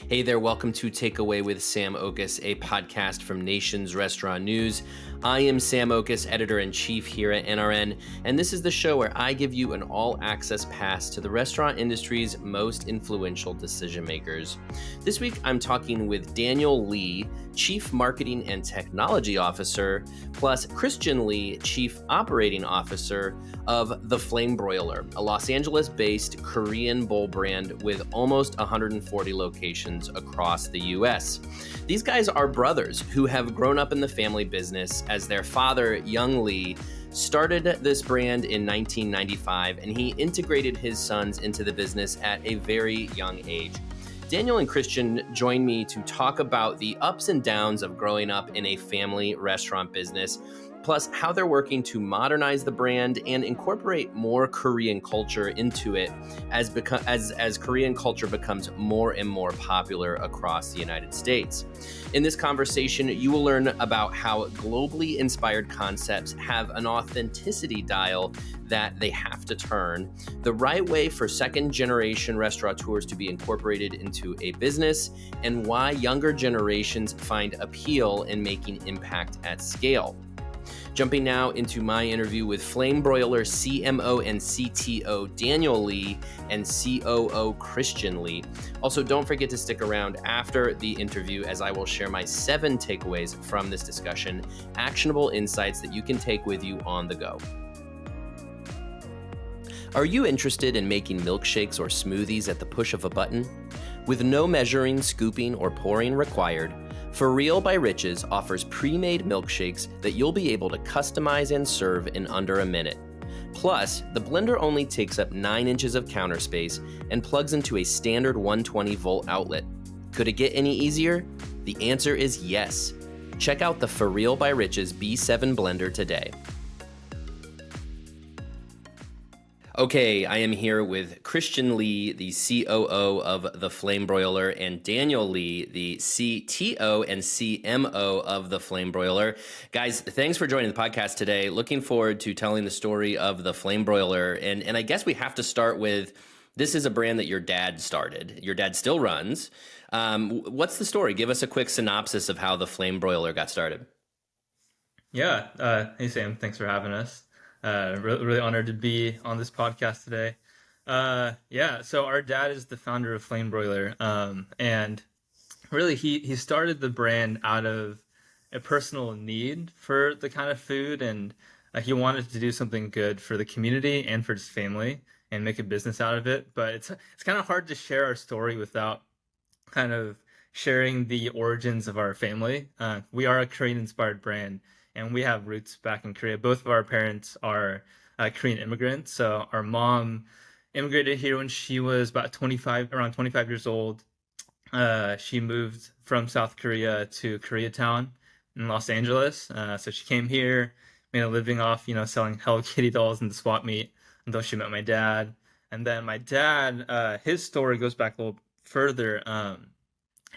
Hey there, welcome to Takeaway with Sam Oches, a podcast from Nation's Restaurant News. I am Sam Oches, editor-in-chief here at NRN, and this is the show where I give you an all-access pass to the restaurant industry's most influential decision makers. This week, I'm talking with Daniel Lee, Chief Marketing and Technology Officer, plus Christian Lee, Chief Operating Officer of the Flame Broiler, a Los Angeles-based Korean bowl brand with almost 140 locations across the U.S. These guys are brothers who have grown up in the family business as their father, Young Lee, started this brand in 1995, and he integrated his sons into the business at a very young age. Daniel and Christian join me to talk about the ups and downs of growing up in a family restaurant business, plus how they're working to modernize the brand and incorporate more Korean culture into it as Korean culture becomes more and more popular across the United States. In this conversation, you will learn about how globally inspired concepts have an authenticity dial that they have to turn, the right way for second-generation restaurateurs to be incorporated into a business, and why younger generations find appeal in making impact at scale. Jumping now into my interview with Flame Broiler CMO and CTO Daniel Lee and COO Christian Lee. Also, don't forget to stick around after the interview as I will share my 7 takeaways from this discussion, actionable insights that you can take with you on the go. Are you interested in making milkshakes or smoothies at the push of a button? With no measuring, scooping, or pouring required, For Real by Riches offers pre-made milkshakes that you'll be able to customize and serve in under a minute. Plus, the blender only takes up 9 inches of counter space and plugs into a standard 120-volt outlet. Could it get any easier? The answer is yes. Check out the For Real by Riches B7 blender today. Okay, I am here with Christian Lee, the COO of the Flame Broiler, and Daniel Lee, the CTO and CMO of the Flame Broiler. Guys, thanks for joining the podcast today. Looking forward to telling the story of the Flame Broiler. And I guess we have to start with, this is a brand that your dad started. Your dad still runs. What's the story? Give us a quick synopsis of how the Flame Broiler got started. Yeah. Hey, Sam. Thanks for having us. Really honored to be on this podcast today. Yeah. So our dad is the founder of Flame Broiler, and really he started the brand out of a personal need for the kind of food, and he wanted to do something good for the community and for his family and make a business out of it. But it's kind of hard to share our story without kind of sharing the origins of our family. We are a Korean-inspired brand, and we have roots back in Korea. Both of our parents are Korean immigrants. So our mom immigrated here when she was around 25 years old. She moved from South Korea to Koreatown in Los Angeles. So she came here, made a living off, selling Hello Kitty dolls in the swap meet until she met my dad. And then my dad, his story goes back a little further. And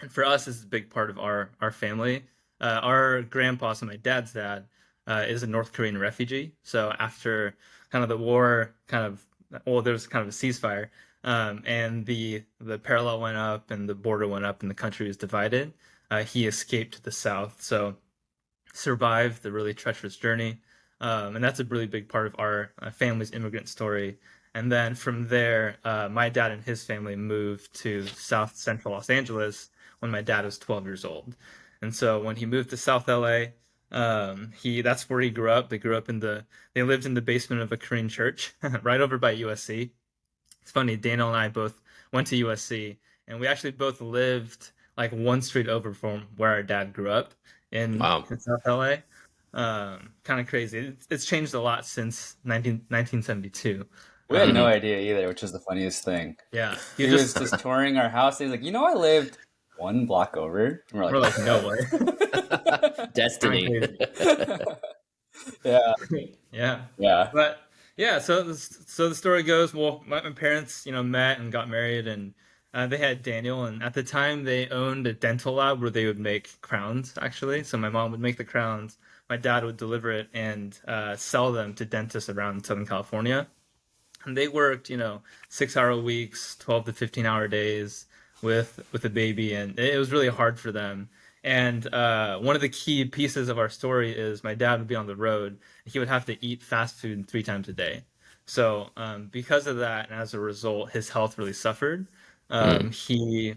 for us, this is a big part of our family. Our grandpa, so my dad's dad, is a North Korean refugee. So after kind of the war, there was kind of a ceasefire, and the parallel went up and the border went up and the country was divided. He escaped to the south, so survived the really treacherous journey, and that's a really big part of our family's immigrant story. And then from there, my dad and his family moved to South Central Los Angeles when my dad was 12 years old. And so when he moved to South LA, that's where he grew up. They lived in the basement of a Korean church right over by USC. It's funny, Daniel and I both went to USC, and we actually both lived like one street over from where our dad grew up in South LA. Kind of crazy. It's changed a lot since 1972. We had no idea either, which is the funniest thing. Yeah. He was just touring our house. He's like, I lived one block over. And we're like, no way. Destiny. Yeah. But yeah, so the story goes, well, my parents, met and got married, and they had Daniel, and at the time they owned a dental lab where they would make crowns, actually. So my mom would make the crowns, my dad would deliver it and sell them to dentists around Southern California. And they worked, 6-hour weeks, 12 to 15-hour days. with a baby, and it was really hard for them. And one of the key pieces of our story is my dad would be on the road. He would have to eat fast food 3 times a day. So because of that, and as a result, his health really suffered. Mm. He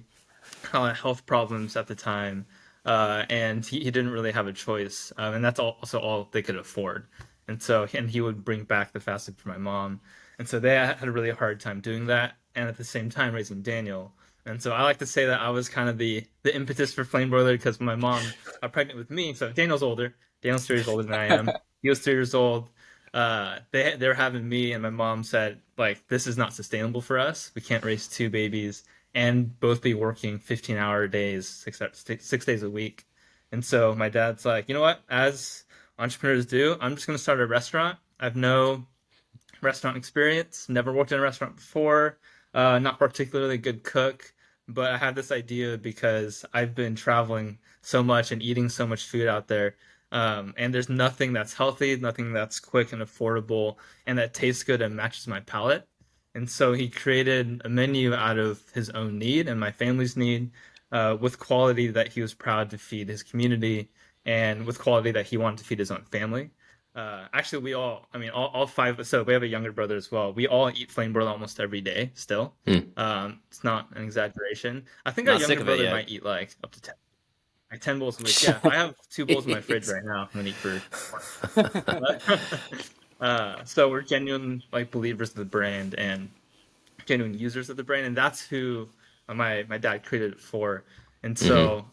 had health problems at the time, and he didn't really have a choice. And that's also all they could afford. And he would bring back the fast food for my mom. And so they had a really hard time doing that, and at the same time raising Daniel. And so I like to say that I was kind of the impetus for Flame Broiler because when my mom got pregnant with me, so Daniel's older. Daniel's 3 years older than I am. He was 3 years old. They were having me, and my mom said, like, this is not sustainable for us. We can't raise 2 babies and both be working 15-hour days, 6 days a week. And so my dad's like, you know what? As entrepreneurs do, I'm just going to start a restaurant. I've no restaurant experience, never worked in a restaurant before, not particularly good cook, but I have this idea because I've been traveling so much and eating so much food out there. And there's nothing that's healthy, nothing that's quick and affordable, and that tastes good and matches my palate. And so he created a menu out of his own need and my family's need, with quality that he was proud to feed his community and with quality that he wanted to feed his own family. Actually, we all, I mean, all 5, so we have a younger brother as well. We all eat flame broil almost every day still. Mm. It's not an exaggeration. I think our Not sick younger of it brother yet. might eat like up to 10, like 10 bowls a week. Yeah, I have 2 bowls in my fridge Jeez. right now. I'm gonna eat for so we're genuine like believers of the brand and genuine users of the brand, and that's who my dad created it for. And Hmm. so,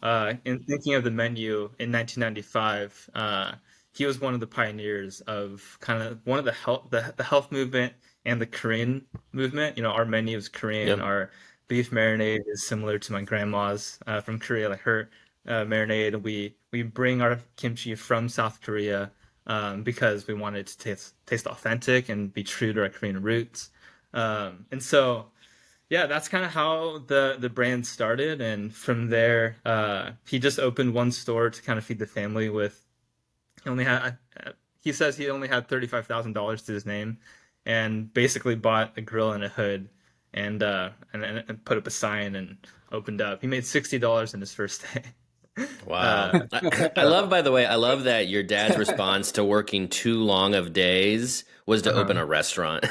in thinking of the menu in 1995, he was one of the pioneers of kind of one of the health movement and the Korean movement. You know, our menu is Korean. Yep. Our beef marinade is similar to my grandma's from Korea, like her marinade. We bring our kimchi from South Korea because we want it to taste authentic and be true to our Korean roots. And so, yeah, that's kind of how the brand started. And from there, he just opened one store to kind of feed the family with. He only had, he says he only had $35,000 to his name, and basically bought a grill and a hood, and put up a sign and opened up. He made $60 in his first day. Wow. Uh, I love, by the way, I love that your dad's response to working too long of days was to open uh-huh. a restaurant.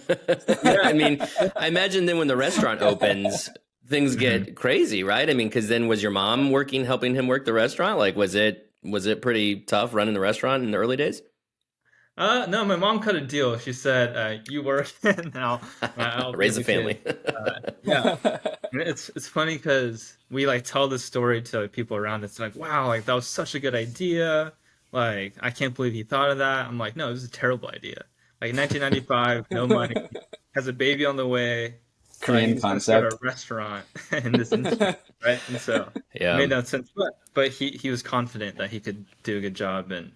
Yeah. I mean, I imagine then when the restaurant opens, things Mhm. get crazy, right? I mean, because then was your mom working, helping him work the restaurant? Like, was it pretty tough running the restaurant in the early days? No, my mom cut a deal. She said, "You work, and I'll be Raise with a the kids." family. Yeah, and it's funny because we like tell this story to like, people around. It's like, wow, like that was such a good idea. Like I can't believe he thought of that. I'm like, no, it was a terrible idea. Like 1995, no money, has a baby on the way. Korean He's going to start a concept. restaurant in this industry, right? And so it Yeah. made no sense. But he was confident that he could do a good job and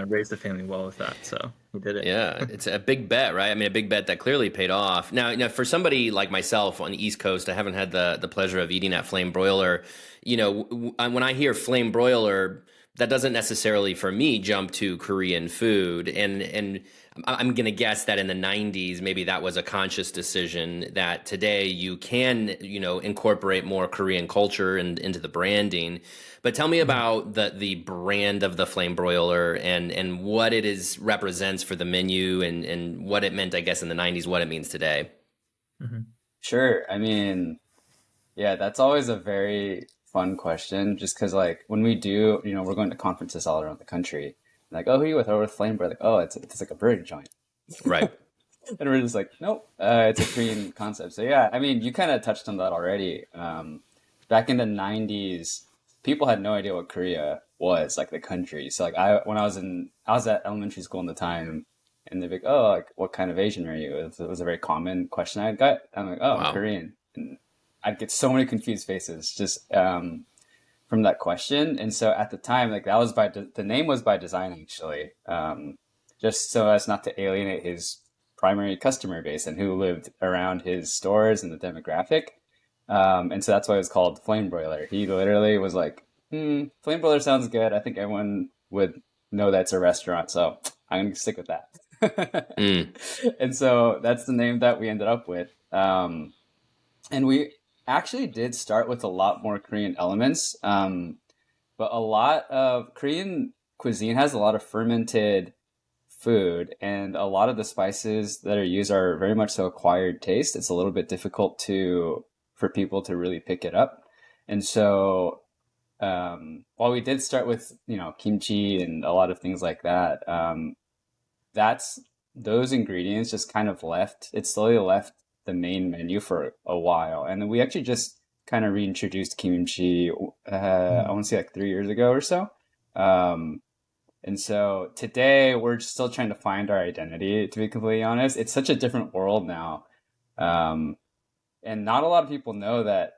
raise the family well with that. So he did it. Yeah, it's a big bet, right? I mean, a big bet that clearly paid off. Now, for somebody like myself on the East Coast, I haven't had the pleasure of eating at Flame Broiler. When I hear Flame Broiler, that doesn't necessarily for me jump to Korean food, and I'm gonna guess that in the '90s, maybe that was a conscious decision. That today you can, incorporate more Korean culture into the branding. But tell me Mhm. about the brand of the Flame Broiler and what it is represents for the menu and what it meant, I guess, in the '90s, what it means today. Mhm. Sure. I mean, yeah, that's always a very fun question just because, like, when we do, we're going to conferences all around the country. Like, oh, who are you with? Oh, with Flame Broiler. Like, oh, it's like a burger joint. Right. And we're just like, nope, it's a Korean concept. So yeah, I mean, you kind of touched on that already. Back in the '90s, people had no idea what Korea was, like the country. So like when I was at elementary school in the time, and they'd be like, oh, like what kind of Asian are you? It was a very common question I got. I'm like, oh, I'm Wow. Korean, and I'd get so many confused faces just from that question. And so at the time, like that was the name was by design actually, just so as not to alienate his primary customer base and who lived around his stores and the demographic. And so that's why it was called Flame Broiler. He literally was like, Flame Broiler sounds good. I think everyone would know that's a restaurant, so I'm gonna stick with that. Mm. And so that's the name that we ended up with. And we actually did start with a lot more Korean elements, but a lot of Korean cuisine has a lot of fermented food, and a lot of the spices that are used are very much so acquired taste. It's a little bit difficult to for people to really pick it up. And so while we did start with, kimchi and a lot of things like that, that's those ingredients just kind of left. It slowly left the main menu for a while, and then we actually just kind of reintroduced kimchi. I want to say like 3 years ago or so. Um, and so today we're still trying to find our identity. To be completely honest, it's such a different world now, um, and not a lot of people know that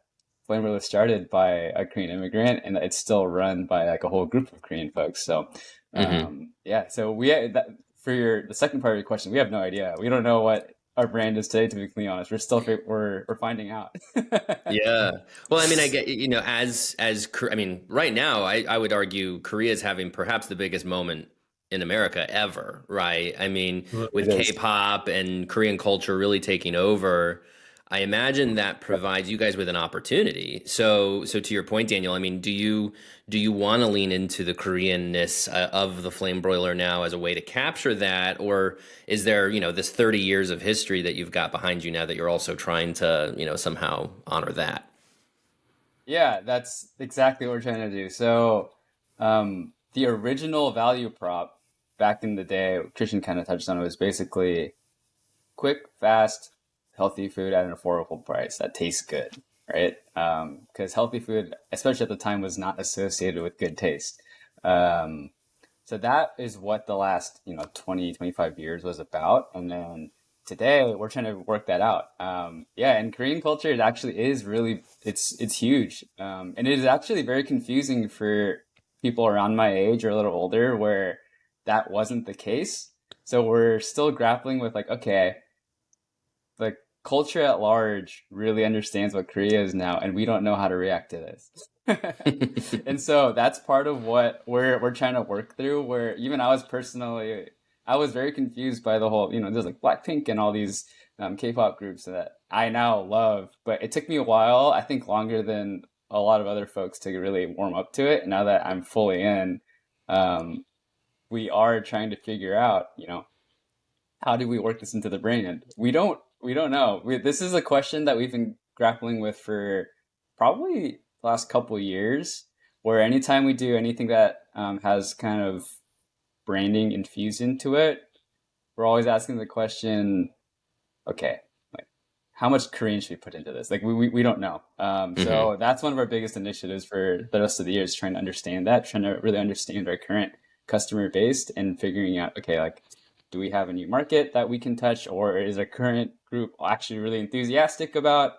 Flame Broiler was started by a Korean immigrant, and it's still run by like a whole group of Korean folks. So, Mm-hmm. yeah. So for the second part of your question, we have no idea. We don't know what our brand is today. To be completely honest, we're finding out. Yeah. Well, I mean, I get, I mean, right now, I would argue Korea is having perhaps the biggest moment in America ever, right? I mean, It with is. K-pop and Korean culture really taking over, I imagine that provides you guys with an opportunity. So to your point, Daniel, I mean, do you want to lean into the Koreanness of the flame broiler now as a way to capture that, or is there, this 30 years of history that you've got behind you now that you're also trying to, somehow honor that? Yeah, that's exactly what we're trying to do. So, the original value prop back in the day, Christian kind of touched on it, was basically quick, fast, healthy food at an affordable price that tastes good, right? Because healthy food, especially at the time, was not associated with good taste. Um, so that is what the last, 20, 25 years was about. And then today we're trying to work that out. Yeah, and Korean culture, it actually is really, it's huge. And it is actually very confusing for people around my age or a little older where that wasn't the case. So we're still grappling with like, okay, the culture at large really understands what Korea is now, and we don't know how to react to this. And so that's part of what we're trying to work through. Where even I was very confused by the whole, there's like Blackpink and all these K-pop groups that I now love, but it took me a while. I think longer than a lot of other folks to really warm up to it. Now that I'm fully in, um, we are trying to figure out, how do we work this into the brand? We don't know. This is a question that we've been grappling with for probably the last couple of years, where anytime we do anything that has kind of branding infused into it, we're always asking the question, okay, like how much Korean should we put into this? Like we don't know. Hmm. So that's one of our biggest initiatives for the rest of the year, is trying to understand that, trying to really understand our current customer base and figuring out, okay, like do we have a new market that we can touch, or is our current group actually really enthusiastic about,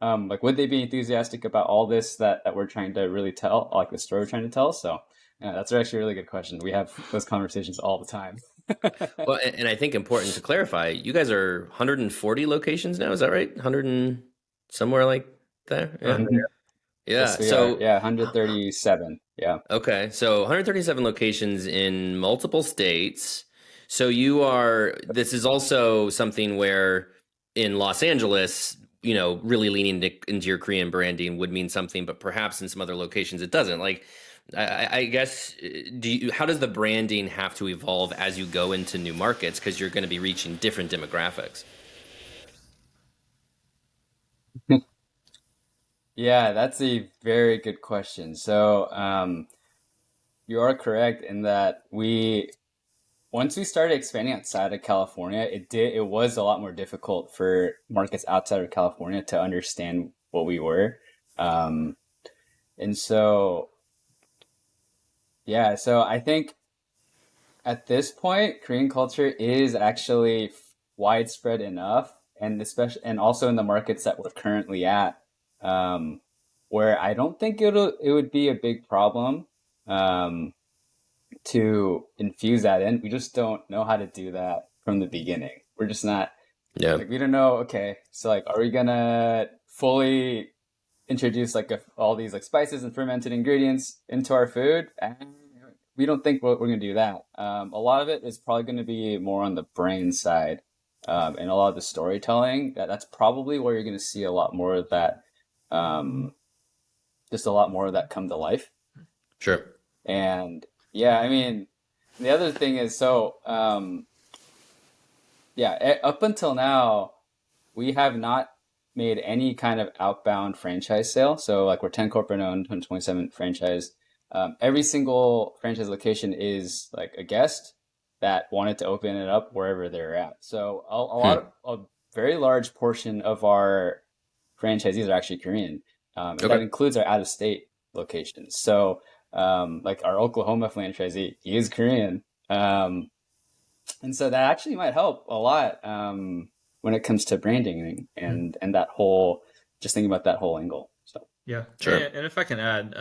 like would they be enthusiastic about all this that we're trying to really tell, like the story we're trying to tell? So yeah, that's actually a really good question. We have those conversations all the time. Well, and I think important to clarify, you guys are 140 locations now, is that right? 100 and somewhere like there? Yeah. Yeah. Yeah. Yes, we are. So, Yeah, 137. Yeah. okay. So 137 locations in multiple states. So this is also something where in Los Angeles, really leaning into your Korean branding would mean something, but perhaps in some other locations it doesn't. Like, I guess, how does the branding have to evolve as you go into new markets? Because you're going to be reaching different demographics. Yeah, that's a very good question. So, you are correct in that once we started expanding outside of California, it was a lot more difficult for markets outside of California to understand what we were. Um, and so, yeah, so I think at this point, Korean culture is actually widespread enough, and especially and also in the markets that we're currently at, um, where I don't think it would be a big problem um, to infuse that in. We just don't know how to do that from the beginning. We're just not Yeah. like we don't know. Okay, so like, are we gonna fully introduce like all these like spices and fermented ingredients into our food? And we don't think we're going to do that. A lot of it is probably going to be more on the brand side, and a lot of the storytelling. That's probably where you're going to see a lot more of that just a lot more of that come to life. Sure. And yeah, I mean, the other thing is, so yeah, up until now, we have not made any kind of outbound franchise sale. So like we're 10 corporate owned, 127 franchise. Every single franchise location is like a guest that wanted to open it up wherever they're at. So a very large portion of our franchisees are actually Korean. And that includes our out of state locations. So like our Oklahoma franchisee, he is Korean. And so that actually might help a lot when it comes to branding and that whole, just thinking about that whole angle. So Yeah, Sure. and if I can add,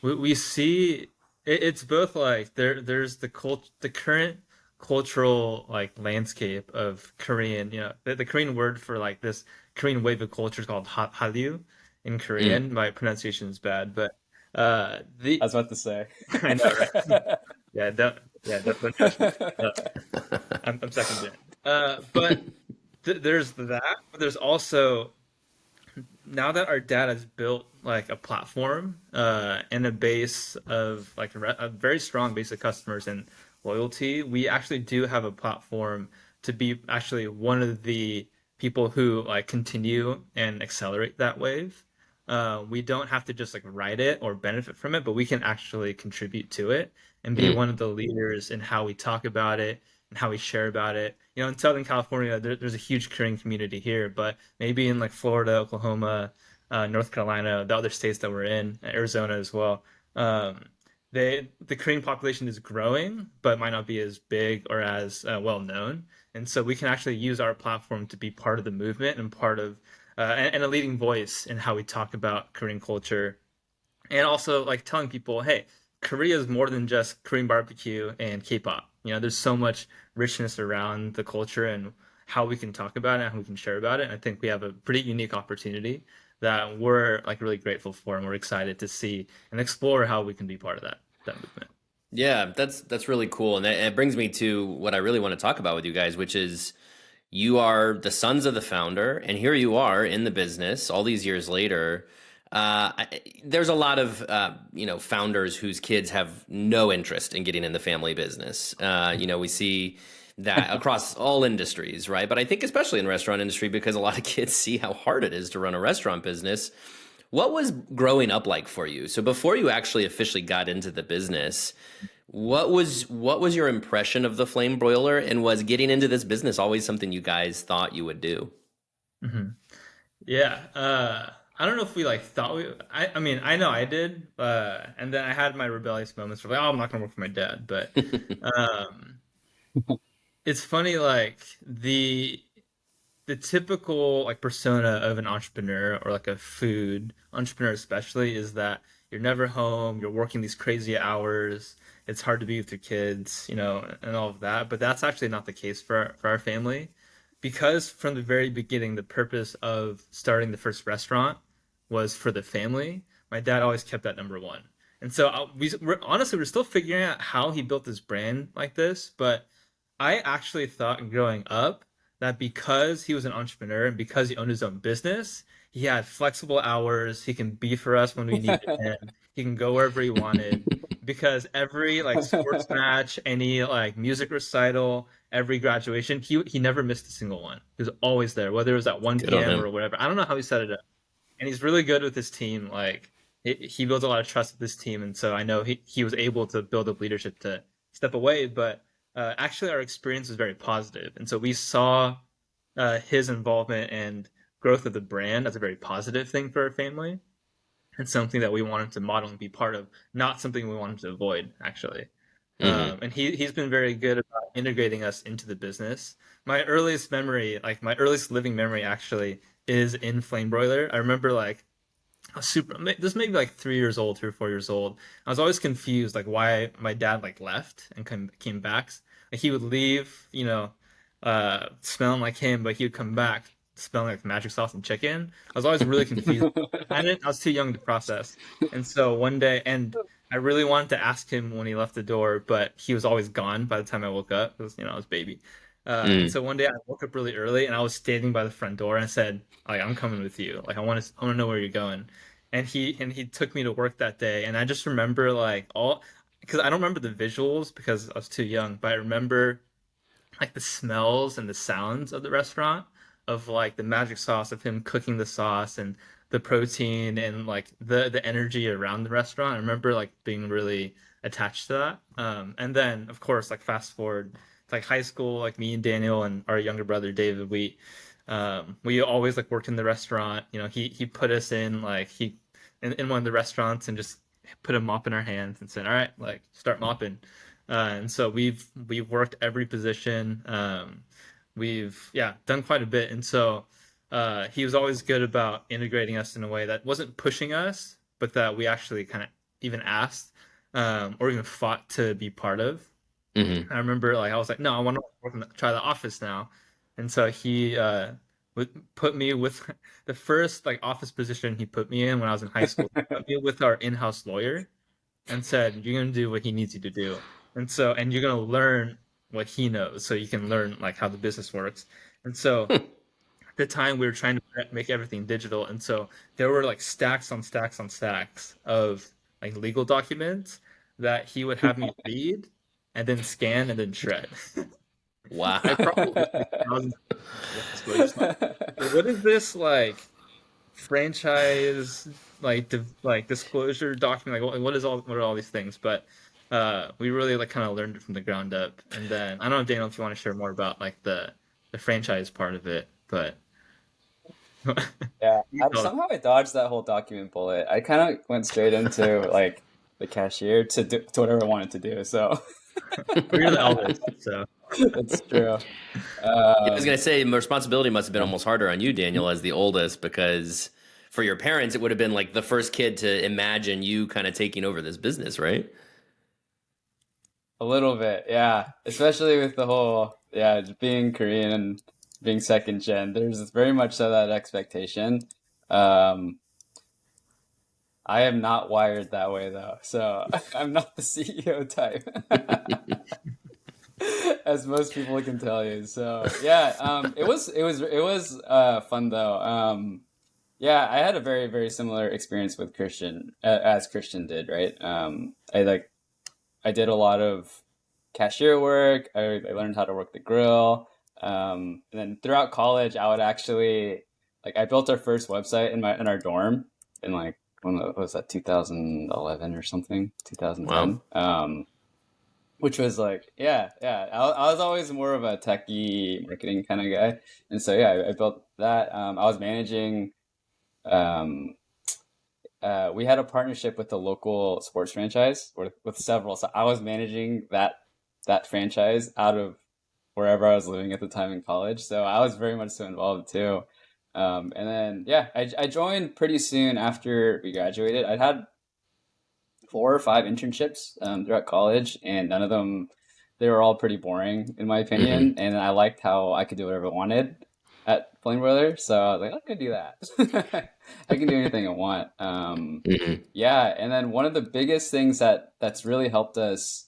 we see it's both like there's the current cultural like landscape of Korean. The Korean word for like this Korean wave of culture is called Hallyu in Korean. My pronunciation is bad, but I the was about to say. I know, right? Don't judge me. I'm second gen. But there's that. But there's also, now that our dad has built like a platform and a base of like a very strong base of customers and loyalty, we actually do have a platform to be actually one of the people who like continue and accelerate that wave. We don't have to just like write it or benefit from it, but we can actually contribute to it and be one of the leaders in how we talk about it and how we share about it. In Southern California, there's a huge Korean community here, but maybe in like Florida, Oklahoma, North Carolina, the other states that we're in, Arizona as well, the Korean population is growing, but might not be as big or as well known. And so we can actually use our platform to be part of the movement and part of and a leading voice in how we talk about Korean culture, and also like telling people, hey, Korea is more than just Korean barbecue and K-pop. There's so much richness around the culture and how we can talk about it and how we can share about it. And I think we have a pretty unique opportunity that we're like really grateful for, and we're excited to see and explore how we can be part of that movement. Yeah, that's really cool, and it brings me to what I really want to talk about with you guys, which is you are the sons of the founder, and here you are in the business all these years later. There's a lot of founders whose kids have no interest in getting in the family business. We see that across all industries, right? But I think especially in the restaurant industry, because a lot of kids see how hard it is to run a restaurant business. What was growing up like for you? So before you actually officially got into the business, what was your impression of the Flame Broiler, and was getting into this business always something you guys thought you would do? hmm Yeah. I don't know if we like thought I mean, I know I did. And then I had my rebellious moments where like, oh, I'm not gonna work for my dad. But um, it's funny, like the typical like persona of an entrepreneur or like a food entrepreneur especially is that you're never home, you're working these crazy hours, it's hard to be with your kids, and all of that. But that's actually not the case for our family, because from the very beginning the purpose of starting the first restaurant was for the family. My dad always kept that number one. And so we're still figuring out how he built this brand like this, but I actually thought growing up that because he was an entrepreneur and because he owned his own business, he had flexible hours. He can be for us when we needed him. He can go wherever he wanted. Because every like sports match, any like music recital, every graduation, he never missed a single one. He was always there, whether it was at Good 1 on p.m. him. or whatever. I don't know how he set it up. And he's really good with his team. Like he builds a lot of trust with his team, and so I know he was able to build up leadership to step away. But actually, our experience was very positive, and so we saw his involvement and growth of the brand as a very positive thing for our family, and something that we wanted to model and be part of, not something we wanted to avoid, actually. Hmm. And he's been very good about integrating us into the business. My earliest memory, like my earliest living memory, actually is in Flame Broiler. I remember like this maybe like 3 years old, 3 or 4 years old. I was always confused like why my dad like left and came back. Like he would leave, smelling like him, but he would come back smelling like magic sauce and chicken. I was always really confused. I was too young to process. And so one day, and I really wanted to ask him when he left the door, but he was always gone by the time I woke up. It was, I was a baby. And so one day I woke up really early and I was standing by the front door and I said, like, I'm coming with you. Like, I want to know where you're going. And he took me to work that day. And I just remember like because I don't remember the visuals because I was too young, but I remember like the smells and the sounds of the restaurant, of like the magic sauce, of him cooking the sauce and the protein and like the energy around the restaurant. I remember like being really attached to that. And then of course like fast forward to like high school, like me and Daniel and our younger brother David, we always like worked in the restaurant. You know, he put us in like he in one of the restaurants and just put a mop in our hands and said, "All right, like start mopping." And so we've worked every position. We've done quite a bit, and so he was always good about integrating us in a way that wasn't pushing us, but that we actually kind of even asked or even fought to be part of. I remember like I was like, no, I want to try the office now, and so he would put me with the first like office position he put me in when I was in high school. He put me with our in-house lawyer and said, "You're gonna do what he needs you to do, and you're gonna learn what he knows, so you can learn like how the business works." And so at the time we were trying to make everything digital, and so there were like stacks on stacks on stacks of like legal documents that he would have me read and then scan and then shred. Wow. I probably like thousands of disclosures. Like, what is this like franchise like disclosure document? Like what are all these things? But we really like kind of learned it from the ground up. And then I don't know, Daniel, if you want to share more about like the franchise part of it, but Yeah, somehow I dodged that whole document bullet. I kind of went straight into like the cashier to whatever I wanted to do. So we're the eldest, so it's true. I was gonna say responsibility must have been almost harder on you, Daniel, as the oldest, because for your parents it would have been like the first kid to imagine you kind of taking over this business, right? A little bit, yeah. Especially with the whole, just being Korean and being second gen. There's very much so that expectation. Um, I am not wired that way though, so I'm not the CEO type, as most people can tell you. So yeah, it was fun though. Yeah, I had a very very similar experience with Christian as Christian did, right? I did a lot of cashier work. I learned how to work the grill. And then throughout college, I would actually like I built our first website in our dorm in like when was that 2011 or something, Wow. 2010. Which was like I was always more of a techie marketing kind of guy, and so yeah, I built that. I was managing. Um, we had a partnership with the local sports franchise with several. So I was managing that franchise out of wherever I was living at the time in college. So I was very much so involved too. And then I joined pretty soon after we graduated. I'd had 4 or 5 internships throughout college, and none of them they were all pretty boring in my opinion. And I liked how I could do whatever I wanted at Flame Broiler, so I was like, I could do that. I can do anything I want. Yeah, and then one of the biggest things that's really helped us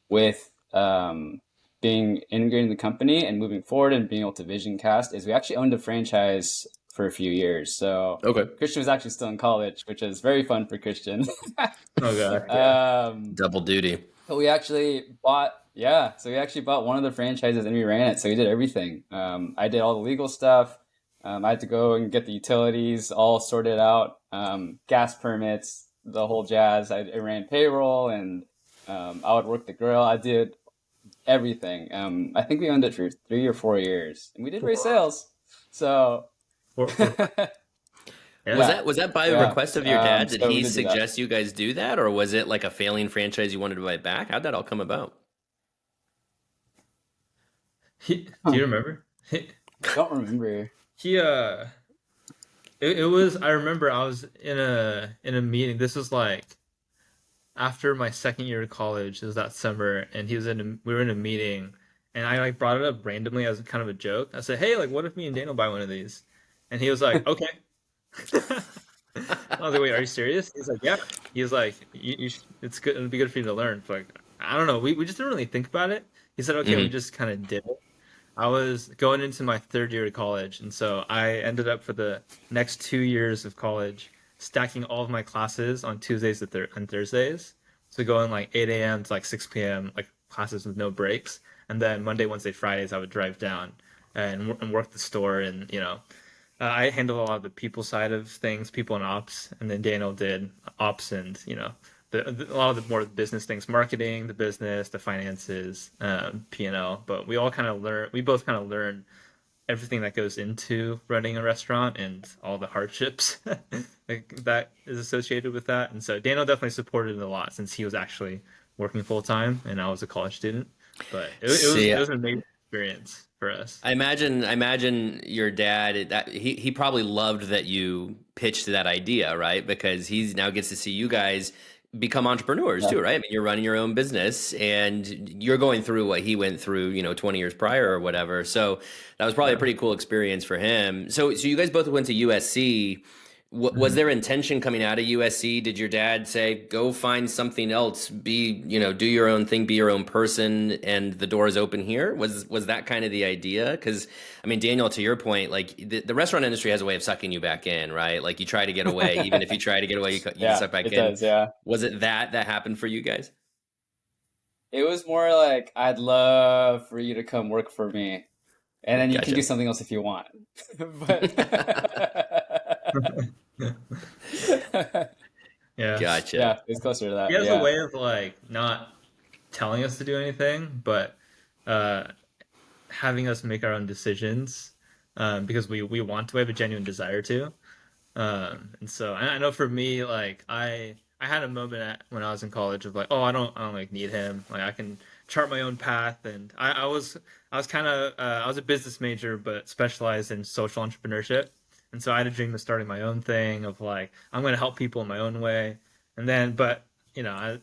with being integrating the company and moving forward and being able to vision cast is we actually owned a franchise for a few years. So Okay. Christian was actually still in college, which is very fun for Christian. oh god, yeah. Double duty. But we actually bought, so we actually bought one of the franchises and we ran it. So we did everything. I did all the legal stuff. I had to go and get the utilities all sorted out, gas permits, the whole jazz. I ran payroll and I would work the grill. I did everything. I think we owned it for 3 or 4 years, and we did raise sales. So Yeah. Was that by request of your dad? Did so we he did do that. suggest you guys do that, or was it like a failing franchise you wanted to buy back? How'd that all come about? Do you remember? I don't remember. He it was I remember I was in a meeting. This was like after my second year of college. It was that summer, and we were in a meeting, and I like brought it up randomly as kind of a joke. I said, "Hey, like, what if me and Daniel buy one of these?" And he was like, "Okay." I was like, "Wait, are you serious?" He's like, "Yeah." He's like, "It's good. It'd be good for you to learn." But like, I don't know. We just didn't really think about it. He said, "Okay," we just kind of did it. I was going into my third year of college, and so I ended up for the next 2 years of college stacking all of my classes on Tuesdays and Thursdays. So going like 8 a.m. to like 6 p.m. like classes with no breaks, and then Monday, Wednesday, Fridays I would drive down and work the store, and I handle a lot of the people side of things, people and ops, and then Daniel did ops and a lot of the more business things, marketing, the business, the finances, P&L. But we both kind of learn everything that goes into running a restaurant and all the hardships like, that is associated with that. And so Daniel definitely supported it a lot since he was actually working full time and I was a college student. But See, it was an amazing experience for us. I imagine your dad that he probably loved that you pitched that idea, right? Because he's now gets to see you guys become entrepreneurs Yeah. too, right? I mean, you're running your own business and you're going through what he went through, 20 years prior or whatever. So that was probably a Yeah. pretty cool experience for him. So you guys both went to USC. Was Mhm. there intention coming out of USC? Did your dad say, go find something else, do your own thing, be your own person, and the door is open here? Was that kind of the idea? Because, I mean, Daniel, to your point, like the restaurant industry has a way of sucking you back in, right? Like you try to get away, even if you try to get away, you get Yeah, sucked back it in. does. Yeah. Was it that happened for you guys? It was more like, I'd love for you to come work for me, and then you can do Gotcha. something else if you want. But Yeah. Gotcha. yeah, it's closer to He that. has a Yeah. way of like not telling us to do anything, but uh, having us make our own decisions because we want to. We have a genuine desire to. And so I know for me, like I had a moment when I was in college of like, oh, I don't like need him. Like I can chart my own path, and I was kind of I was a business major, but specialized in social entrepreneurship. And so I had a dream of starting my own thing of like I'm going to help people in my own way. And then, but I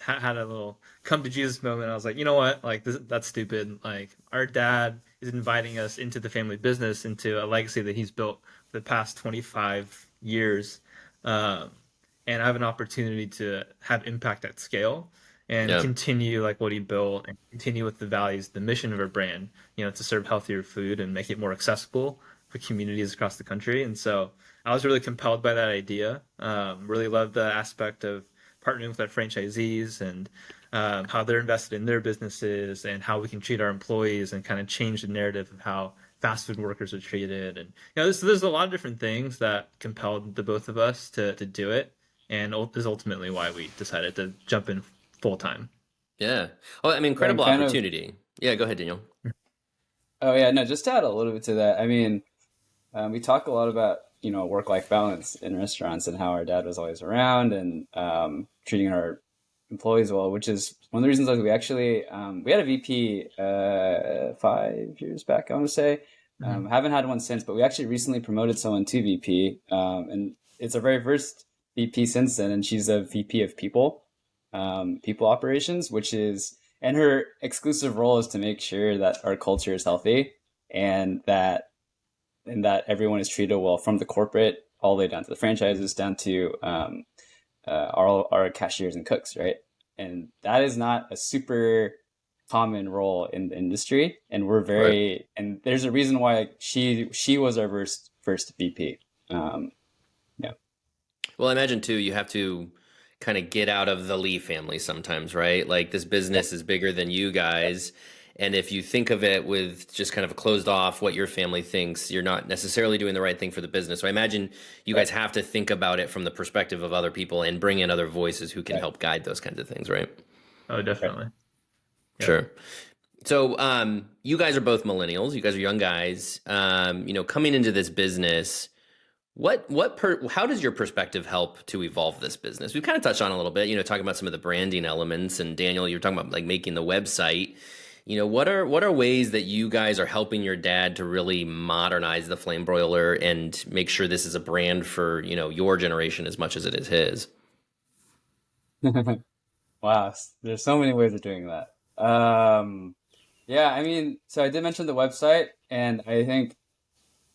had a little come to Jesus moment. I was like, you know what? Like that's stupid. Like our dad is inviting us into the family business, into a legacy that he's built for the past 25 years. Um, and I have an opportunity to have impact at scale and Yeah. continue like what he built and continue with the values, the mission of our brand, to serve healthier food and make it more accessible for communities across the country. And so I was really compelled by that idea. Really loved the aspect of partnering with our franchisees and how they're invested in their businesses and how we can treat our employees and kind of change the narrative of how fast food workers are treated. And there's a lot of different things that compelled the both of us to do it, and is ultimately why we decided to jump in full time. Yeah. Oh, I mean, And incredible kind of, opportunity. Yeah, go ahead, Daniel. oh yeah, no, just to add a little bit to that. I mean, we talk a lot about, work-life balance in restaurants and how our dad was always around and treating our employees well, which is one of the reasons like we actually we had a VP 5 years back, I want to say. Mhm. Haven't had one since, but we actually recently promoted someone to VP, and it's our very first VP since then, and she's a VP of people operations, which is, and her exclusive role is to make sure that our culture is healthy and that everyone is treated well from the corporate all the way down to the franchises, down to our cashiers and cooks, right? And that is not a super common role in the industry, and Right. and there's a reason why she was our first VP. Um, yeah, Well, I imagine too, you have to kind of get out of the Lee family sometimes, right? Like this yep, business is bigger than you yep, guys. And if you think of it with just kind of a closed off what your family thinks, you're not necessarily doing the right thing for the business. So I imagine you right, guys have to think about it from the perspective of other people and bring in other voices who can right, help guide those kinds of things, right? Oh, right. definitely. Yep. Sure. So, you guys are both millennials. You guys are young guys. Coming into this business, how does your perspective help to evolve this business? We've kind of touched on it a little bit, talking about some of the branding elements, and Daniel, you were talking about like making the website. What are ways that you guys are helping your dad to really modernize the Flame Broiler and make sure this is a brand for, your generation as much as it is his? Wow, there's so many ways of doing that. Yeah, I mean, so I did mention the website, and I think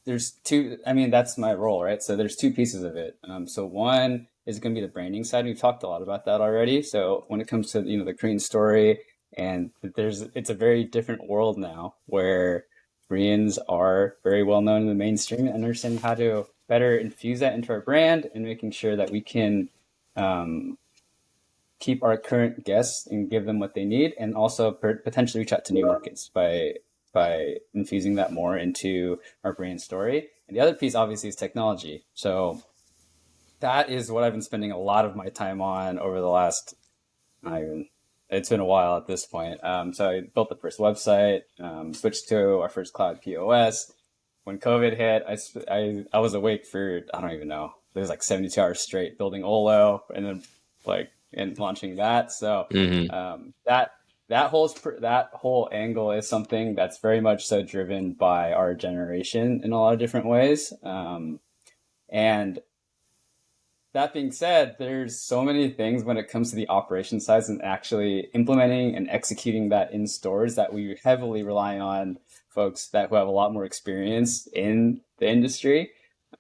there's two. I mean, that's my role, right? So there's two pieces of it. So one is going to be the branding side. We've talked a lot about that already. So when it comes to the Korean story, and it's a very different world now where Koreans are very well known in the mainstream, and understanding how to better infuse that into our brand and making sure that we can keep our current guests and give them what they need, and also potentially reach out to new markets by infusing that more into our brand story. And the other piece, obviously, is technology. So that is what I've been spending a lot of my time on over the last, it's been a while at this point. So I built the first website, switched to our first cloud POS. When COVID hit, I was awake for, I don't even know, it was like 72 hours straight building Olo and then and launching that. So that whole angle is something that's very much so driven by our generation in a lot of different ways. And that being said, there's so many things when it comes to the operation side and actually implementing and executing that in stores that we heavily rely on folks who have a lot more experience in the industry.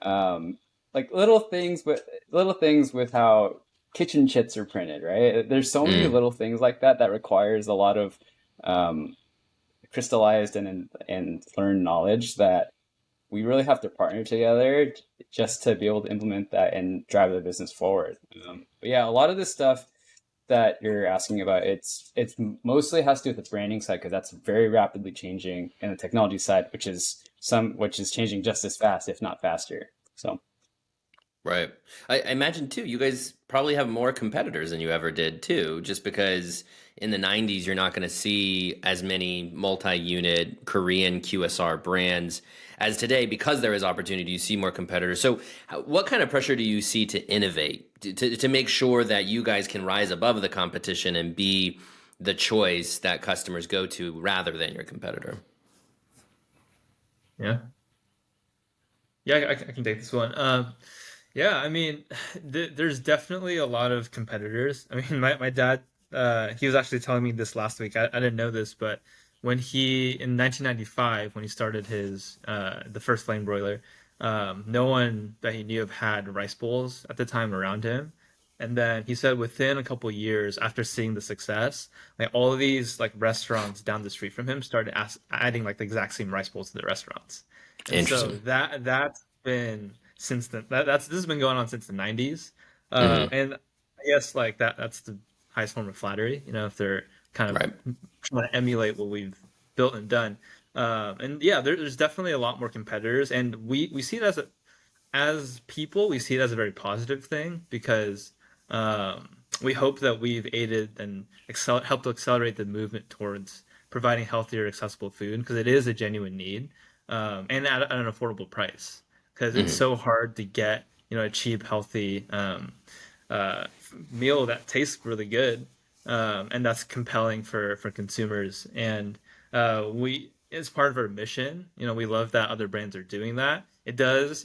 Like little things with how kitchen chits are printed, right? There's so many little things like that requires a lot of crystallized and learned knowledge that we really have to partner together just to be able to implement that and drive the business forward. But yeah, a lot of this stuff that you're asking about, it's mostly has to do with the branding side, because that's very rapidly changing, and the technology side, which is changing just as fast, if not faster. So. Right. I imagine too, you guys probably have more competitors than you ever did too, just because in the 90s, you're not going to see as many multi-unit Korean QSR brands as today, because there is opportunity. You see more competitors. So what kind of pressure do you see to innovate, to make sure that you guys can rise above the competition and be the choice that customers go to rather than your competitor? Yeah. Yeah, I can take this one. Yeah, I mean, there's definitely a lot of competitors. I mean, my dad, he was actually telling me this last week. I didn't know this, but in 1995, when he started the first flame broiler, no one that he knew of had rice bowls at the time around him. And then he said within a couple years after seeing the success, like all of these like restaurants down the street from him started adding like the exact same rice bowls to their restaurants. And so Interesting. that's been since this has been going on since the 90s. Hmm. And I guess like that's the highest form of flattery, if they're kind of Right. trying to emulate what we've built and done. And yeah, there's definitely a lot more competitors, and we see it as people, we see it as a very positive thing, because we hope that we've aided and helped to accelerate the movement towards providing healthier, accessible food, because it is a genuine need, and at an affordable price. Because it's Hmm. so hard to get a cheap, healthy meal that tastes really good, and that's compelling for consumers. And we it's part of our mission. We love that other brands are doing that. It does,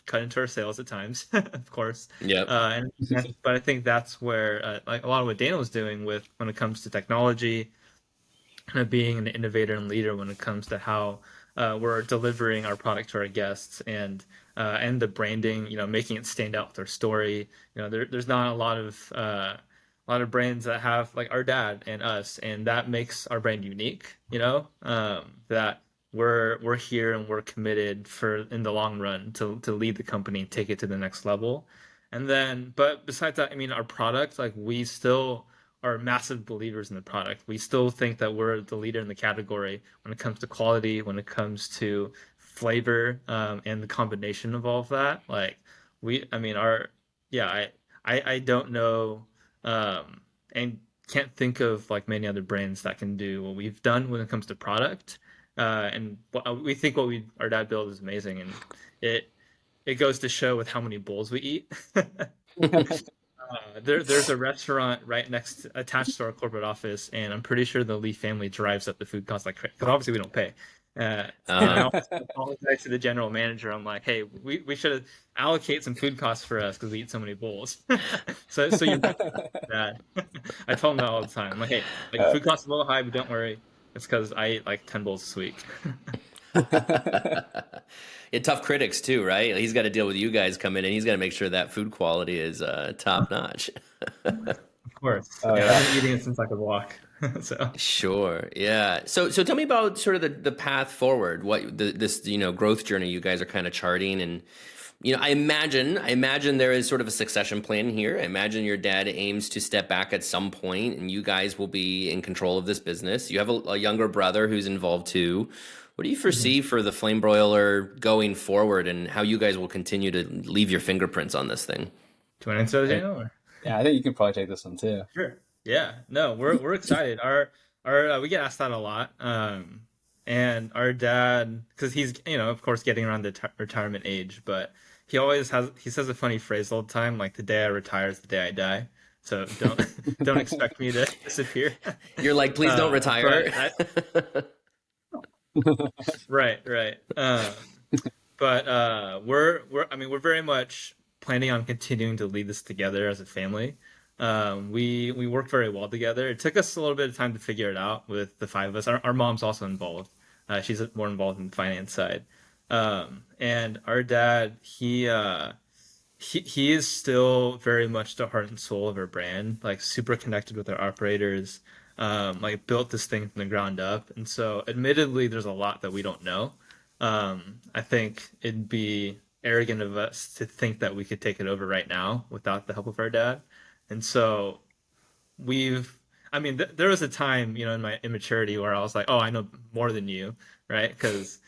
cut into our sales at times, of course. Yep. But I think that's where like a lot of what Dana was doing when it comes to technology, kind of being an innovator and leader when it comes to how we're delivering our product to our guests, and the branding, making it stand out with our story. There's not a lot of brands that have like our dad and us, and that makes our brand unique. That we're here and we're committed for in the long run to lead the company and take it to the next level. And then, but besides that, I mean, our product, like we still are massive believers in the product. We still think that we're the leader in the category when it comes to quality, when it comes to flavor, and the combination of all of that. Like I mean, yeah, I don't know, and can't think of like many other brands that can do what we've done when it comes to product. And we think our dad build is amazing, and it goes to show with how many bowls we eat. There's a restaurant attached to our corporate office, and I'm pretty sure the Lee family drives up the food costs like crazy, because obviously we don't pay. And I Uh, always apologize to the general manager. I'm like, hey, we should allocate some food costs for us because we eat so many bowls. So you're right about that. I tell them that all the time. I'm like, hey, like food costs are a little high, but don't worry, it's because I eat like 10 bowls this week. yeah, tough critics too, right? He's got to deal with you guys coming in. He's got to make sure that food quality is top notch. Of course. Oh Yeah, I've yeah. been eating it since I could walk. So Sure. Yeah. So tell me about sort of the path forward. This growth journey you guys are kind of charting, and I imagine there is sort of a succession plan here. I imagine your dad aims to step back at some point, and you guys will be in control of this business. You have a younger brother who's involved too. What do you mhm. foresee for the Flame Broiler going forward, and how you guys will continue to leave your fingerprints on this thing? Do you want to answer that, I, Daniel? Or? yeah, I think you can probably take this one too. Sure. Yeah. No, we're excited. Our we get asked that a lot. And our dad, because he's of course getting around the retirement age, but he says a funny phrase all the time, like the day I retire is the day I die. So don't don't expect me to disappear. You're like, please don't But retire. right, right. But we're I mean we're very much planning on continuing to lead this together as a family. We work very well together. It took us a little bit of time to figure it out with the five of us. Our mom's also involved. She's more involved in the finance side. And our dad, he is still very much the heart and soul of our brand, like super connected with our operators, like built this thing from the ground up. And so, admittedly, there's a lot that we don't know. I think it'd be arrogant of us to think that we could take it over right now without the help of our dad. And so we've, I mean, there was a time, in my immaturity where I was like, oh, I know more than you, right? Because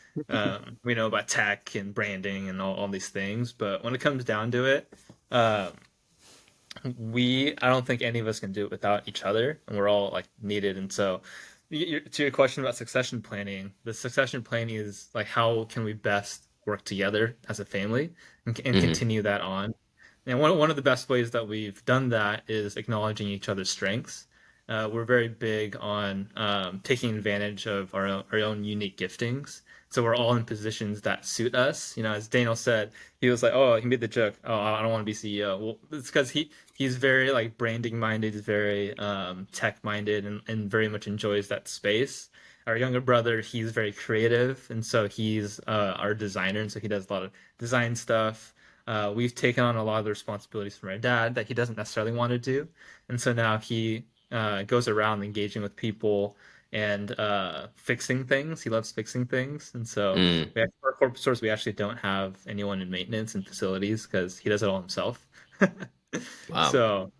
we know about tech and branding and all these things. But when it comes down to it, um, I don't think any of us can do it without each other, and we're all like needed. And so, to your question about succession planning, the succession planning is like how can we best work together as a family and Hmm. continue that on. And one of the best ways that we've done that is acknowledging each other's strengths. We're very big on taking advantage of our own unique giftings. So we're all in positions that suit us. As Daniel said, he was like, "Oh, he made the joke. Oh, I don't want to be CEO." Well, it's because he's very like branding minded, he's very tech minded, and very much enjoys that space. Our younger brother, he's very creative, and so he's our designer, and so he does a lot of design stuff. We've taken on a lot of the responsibilities from our dad that he doesn't necessarily want to do, and so now he goes around engaging with people and fixing things. He loves fixing things, and so Mm. for corporate stores we actually don't have anyone in maintenance and facilities because he does it all himself. Wow. So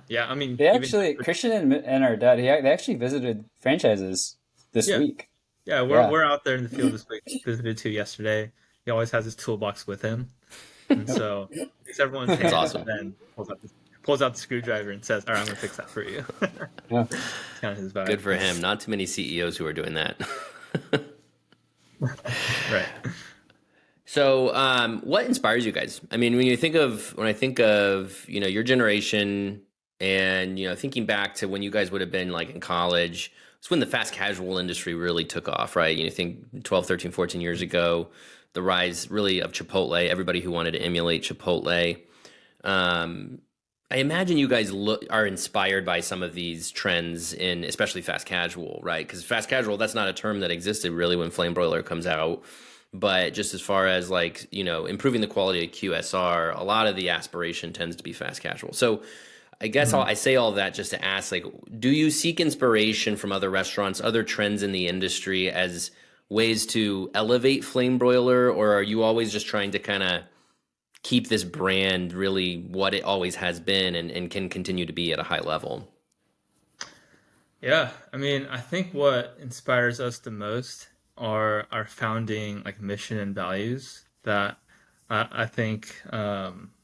yeah, I mean, They even actually Christian and our dad. They actually visited franchises this yeah, week. yeah, we're Yeah. we're out there in the field this week. Visited two yesterday. He always has his toolbox with him. And Yep. so it's everyone's That's hand, awesome. then pulls out the screwdriver and says, "All right, I'm gonna fix that for you." Yeah. It's kind of his Good vibe, for him. Not too many CEOs who are doing that. right? So, what inspires you guys? I mean, when I think of, your generation and, thinking back to when you guys would have been like in college, it's when the fast casual industry really took off, right? Think 12, 13, 14 years ago, the rise really of Chipotle, everybody who wanted to emulate Chipotle. Um, I imagine you guys are inspired by some of these trends in especially fast casual, right? Because fast casual, that's not a term that existed really when Flame Broiler comes out. But just as far as like, improving the quality of QSR, a lot of the aspiration tends to be fast casual. So I guess Mhm. I say all that just to ask, like, do you seek inspiration from other restaurants, other trends in the industry as ways to elevate Flame Broiler, or are you always just trying to kind of keep this brand really what it always has been and can continue to be at a high level? Yeah, I mean, I think what inspires us the most are our founding like mission and values that I think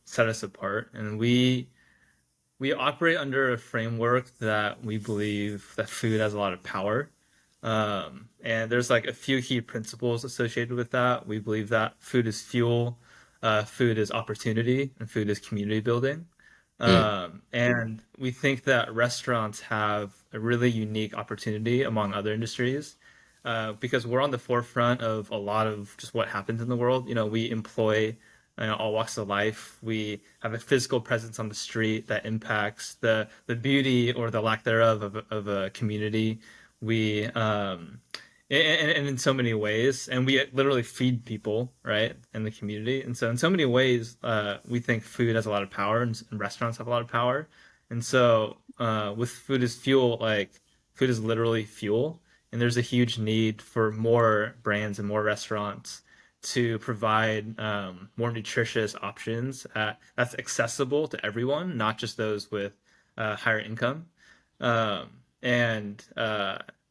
set us apart, and we operate under a framework that we believe that food has a lot of power. And there's like a few key principles associated with that. We believe that food is fuel, food is opportunity, and food is community building. Mm, And we think that restaurants have a really unique opportunity among other industries because we're on the forefront of a lot of just what happens in the world. We employ all walks of life. We have a physical presence on the street that impacts the beauty or the lack thereof of a community. We and in so many ways, and we literally feed people, right, in the community. And so, in so many ways, we think food has a lot of power, and restaurants have a lot of power. And so with food as fuel, like food is literally fuel, and there's a huge need for more brands and more restaurants to provide more nutritious options that's accessible to everyone, not just those with higher income. Um, and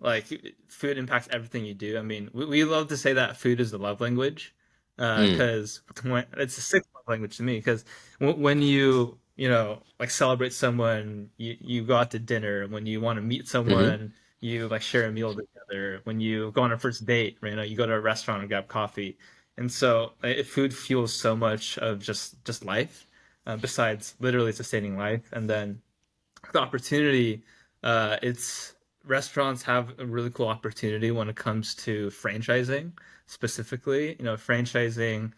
like food impacts everything you do. I mean, we love to say that food is the love language Mm. because when it's a sixth love language to me. Because when you know like celebrate someone, you go out to dinner. When you want to meet Hmm. someone, you like share a meal together. When you go on a first date, you know, you go to a restaurant and grab coffee. And so food fuels so much of just life, besides literally sustaining life. And then the opportunity, it's restaurants have a really cool opportunity when it comes to franchising specifically. You know, franchising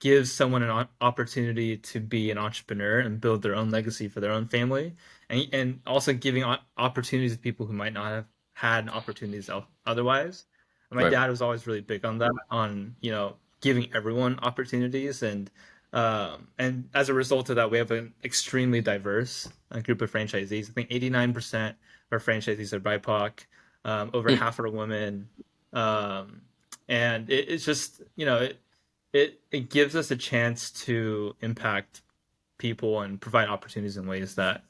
gives someone an opportunity to be an entrepreneur and build their own legacy for their own family, and also giving opportunities to people who might not have had opportunities otherwise. And my Right. dad was always really big on that, on you know giving everyone opportunities, and as a result of that, we have an extremely diverse group of franchisees. I think 89% of our franchisees are BIPOC. Over Mm. half are women. Um, and it's just you know it gives us a chance to impact people and provide opportunities in ways that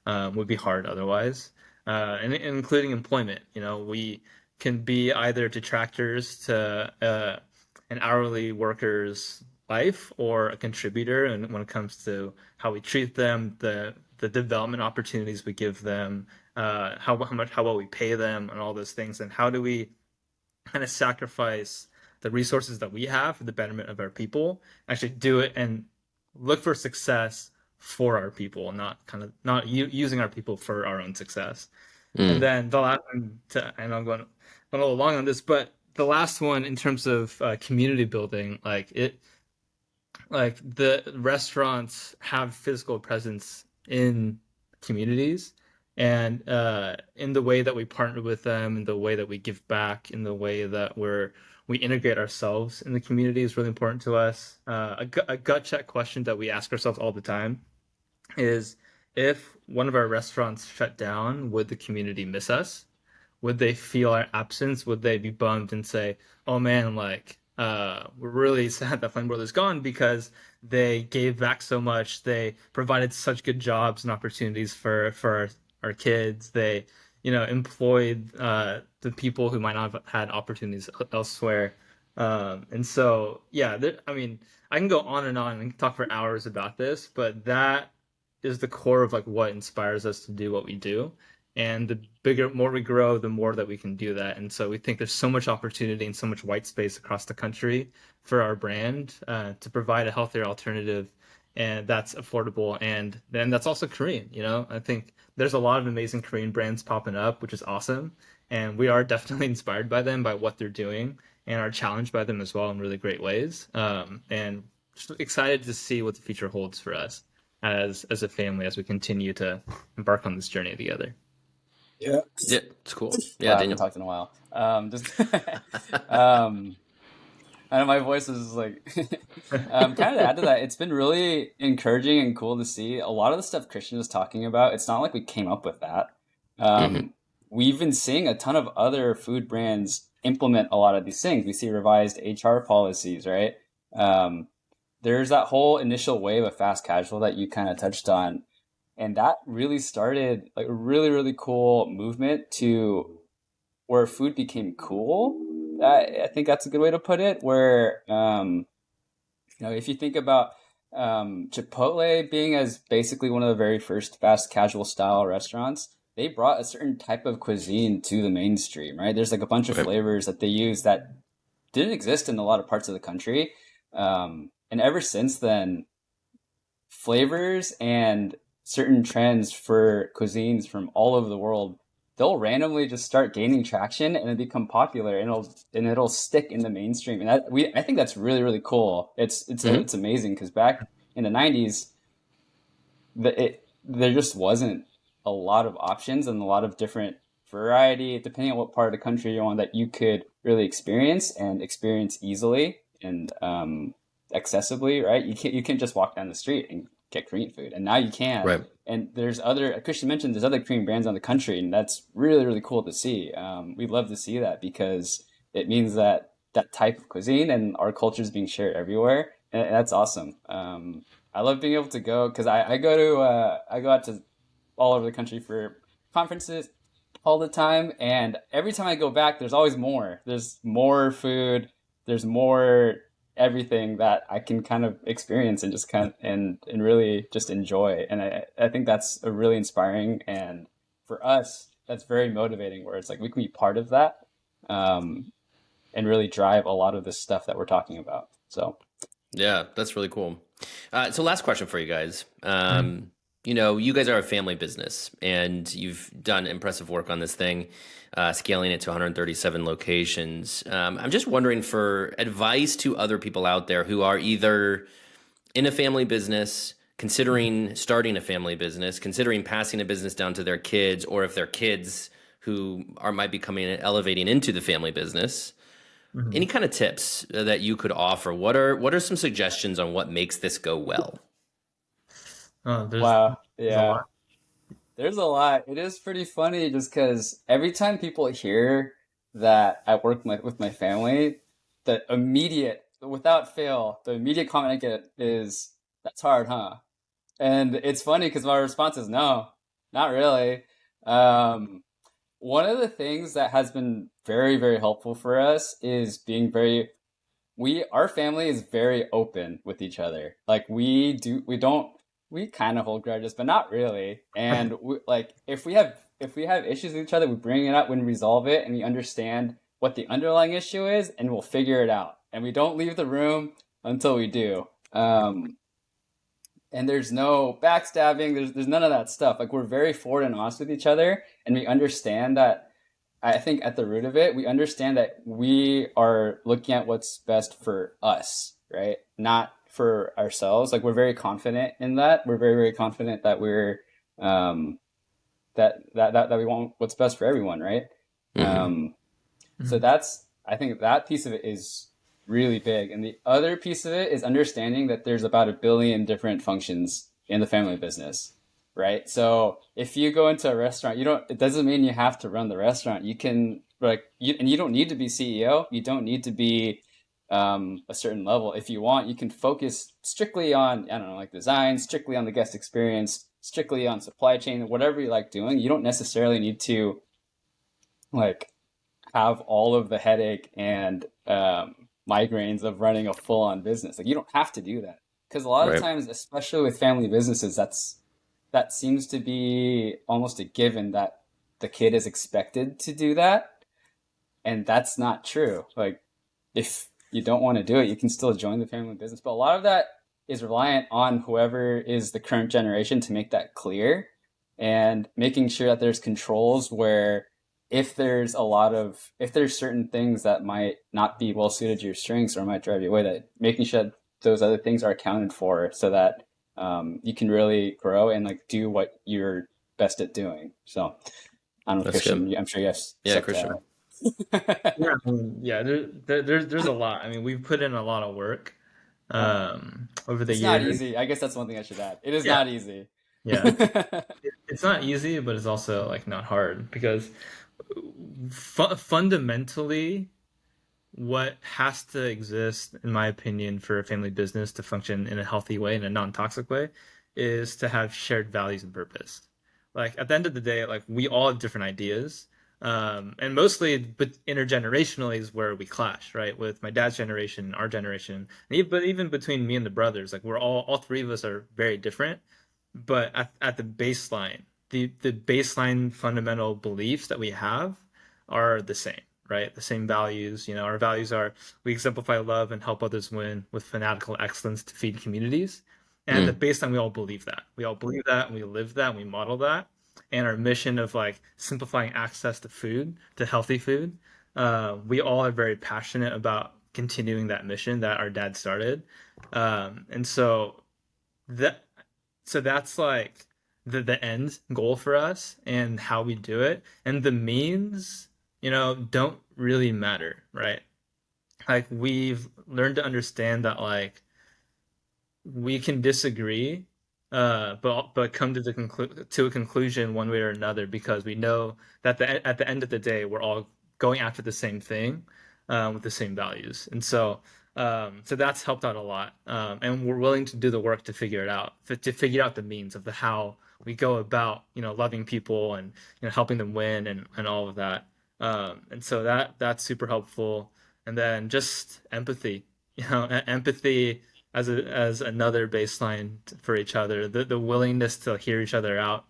would be hard otherwise, and including employment. You know, we can be either detractors to an hourly worker's life or a contributor, and when it comes to how we treat them, the development opportunities we give them, how well we pay them, and all those things, and how do we kind of sacrifice the resources that we have for the betterment of our people, actually do it and look for success for our people, not kind of not using our people for our own success. And Mm. then the last one, and I'm going a little long on this, but the last one in terms of community building, like the restaurants have physical presence in communities, and in the way that we partner with them, in the way that we give back, in the way that we integrate ourselves in the community is really important to us. A gut check question that we ask ourselves all the time is, if one of our restaurants shut down, would the community miss us? Would they feel our absence? Would they be bummed and say, "Oh man, like we're really sad that Flame Broiler's gone because they gave back so much. They provided such good jobs and opportunities for our kids. They, you know, employed the people who might not have had opportunities elsewhere." And so, yeah, I mean, I can go on and talk for hours about this, but that is the core of like what inspires us to do what we do. And the bigger, more we grow, the more that we can do that. And so we think there's so much opportunity and so much white space across the country for our brand to provide a healthier alternative, and that's affordable, and then that's also Korean. You know, I think there's a lot of amazing Korean brands popping up, which is awesome, and we are definitely inspired by them, by what they're doing, and are challenged by them as well in really great ways. And just excited to see what the future holds for us as a family as we continue to embark on this journey together. Yeah. Yeah, it's cool. Wow, Yeah, I haven't Daniel. talked in a while. Just um, I know my voice is like kind of to add to that. It's been really encouraging and cool to see a lot of the stuff Christian is talking about. It's not like we came up with that. Hmm. Um, we've been seeing a ton of other food brands implement a lot of these things. We see revised HR policies, right? Um, there's that whole initial wave of fast casual that you kind of touched on, and that really started like a really really cool movement to where food became cool. I think that's a good way to put it. Where you know, if you think about Chipotle being as basically one of the very first fast casual style restaurants, they brought a certain type of cuisine to the mainstream, right? There's like a bunch of Right. flavors that they use that didn't exist in a lot of parts of the country. And ever since then, flavors and certain trends for cuisines from all over the world, they'll randomly just start gaining traction and then become popular, and it'll stick in the mainstream. And I think that's really really cool. Hmm. It's amazing because back in the 90s, there just wasn't a lot of options and a lot of different variety depending on what part of the country you're on that you could really experience easily and accessibly, right? You can't just walk down the street and get Korean food, and now you can. Right. And there's other, Christian mentioned, there's other Korean brands on the country, and that's really, really cool to see. We love to see that because it means that that type of cuisine and our culture is being shared everywhere, and that's awesome. I love being able to go because I go out to all over the country for conferences all the time, and every time I go back, there's always more. There's more food. There's more everything that I can kind of experience and just and really just enjoy. And I think that's a really inspiring, and for us, that's very motivating. Where it's like we can be part of that, and really drive a lot of this stuff that we're talking about. So Yeah, that's really cool. So last question for you guys. Mm. You guys are a family business and you've done impressive work on this thing, scaling it to 137 locations. I'm just wondering for advice to other people out there who are either in a family business, considering starting a family business, considering passing a business down to their kids, or if their kids who might be coming elevating into the family business. Any Mhm. kind of tips that you could offer? What are some suggestions on what makes this go well? Oh, wow, there's a yeah. lot. There's a lot. It is pretty funny just because every time people hear that I work with my family, without fail, the immediate comment I get is, "That's hard, huh?" And it's funny because my response is, "No, not really." Um, One of the things that has been very, very helpful for us is our family is very open with each other. Like we kind of hold grudges, but not really. And if we have issues with each other, we bring it up, we resolve it, and we understand what the underlying issue is, and we'll figure it out. And we don't leave the room until we do. And there's no backstabbing. There's none of that stuff. Like we're very forward and honest with each other, and we understand that. I think at the root of it, we understand that we are looking at what's best for us, right? Not for ourselves. Like we're very confident in that. We're very, very confident that um, that we want what's best for everyone, right? Hmm. Um, so Mhm. I think that piece of it is really big. And the other piece of it is understanding that there's about a billion different functions in the family business, right? So if you go into a restaurant, it doesn't mean you have to run the restaurant. You can and you don't need to be CEO. You don't need to be a certain level. If you want, you can focus strictly on, I don't know, like design, strictly on the guest experience, strictly on supply chain, whatever you like doing. You don't necessarily need to like have all of the headache and migraines of running a full-on business. Like you don't have to do that because a lot of Right. times, especially with family businesses, that seems to be almost a given that the kid is expected to do that, and that's not true. Like if you don't want to do it, you can still join the family business. But a lot of that is reliant on whoever is the current generation to make that clear and making sure that there's controls where if there's certain things that might not be well suited to your strengths or might drive you away, that making sure that those other things are accounted for so that you can really grow and like do what you're best at doing. So I don't know, That's good. Christian, I'm sure you have Yeah, stuff Christian. to add. Yeah, yeah. There's a lot. I mean, we've put in a lot of work over the It's not years. easy. I guess that's one thing I should add. It is Yeah, not easy. yeah. It's not easy, but it's also like not hard because fundamentally, what has to exist, in my opinion, for a family business to function in a healthy way, in a non-toxic way, is to have shared values and purpose. Like at the end of the day, like we all have different ideas, and mostly, but intergenerationally is where we clash, right? With my dad's generation, our generation, but even between me and the brothers, like we're all three of us are very different, but at the baseline, the baseline fundamental beliefs that we have are the same, right? The same values. Our values are we exemplify love and help others win with fanatical excellence to feed communities. And the Mm. baseline, we all believe that. We all believe that, and we live that, and we model that. And our mission of like simplifying access to food, to healthy food, we all are very passionate about continuing that mission that our dad started. And that that's like the end goal for us and how we do it, and the means don't really matter, right? Like we've learned to understand that like we can disagree but come to to a conclusion one way or another, because we know that at the end of the day we're all going after the same thing, with the same values. And so that's helped out a lot, and we're willing to do the work to figure it out, to figure out the means of the how we go about, loving people and, helping them win, and all of that. And so that's super helpful. And then just empathy, empathy as another baseline for each other, the willingness to hear each other out,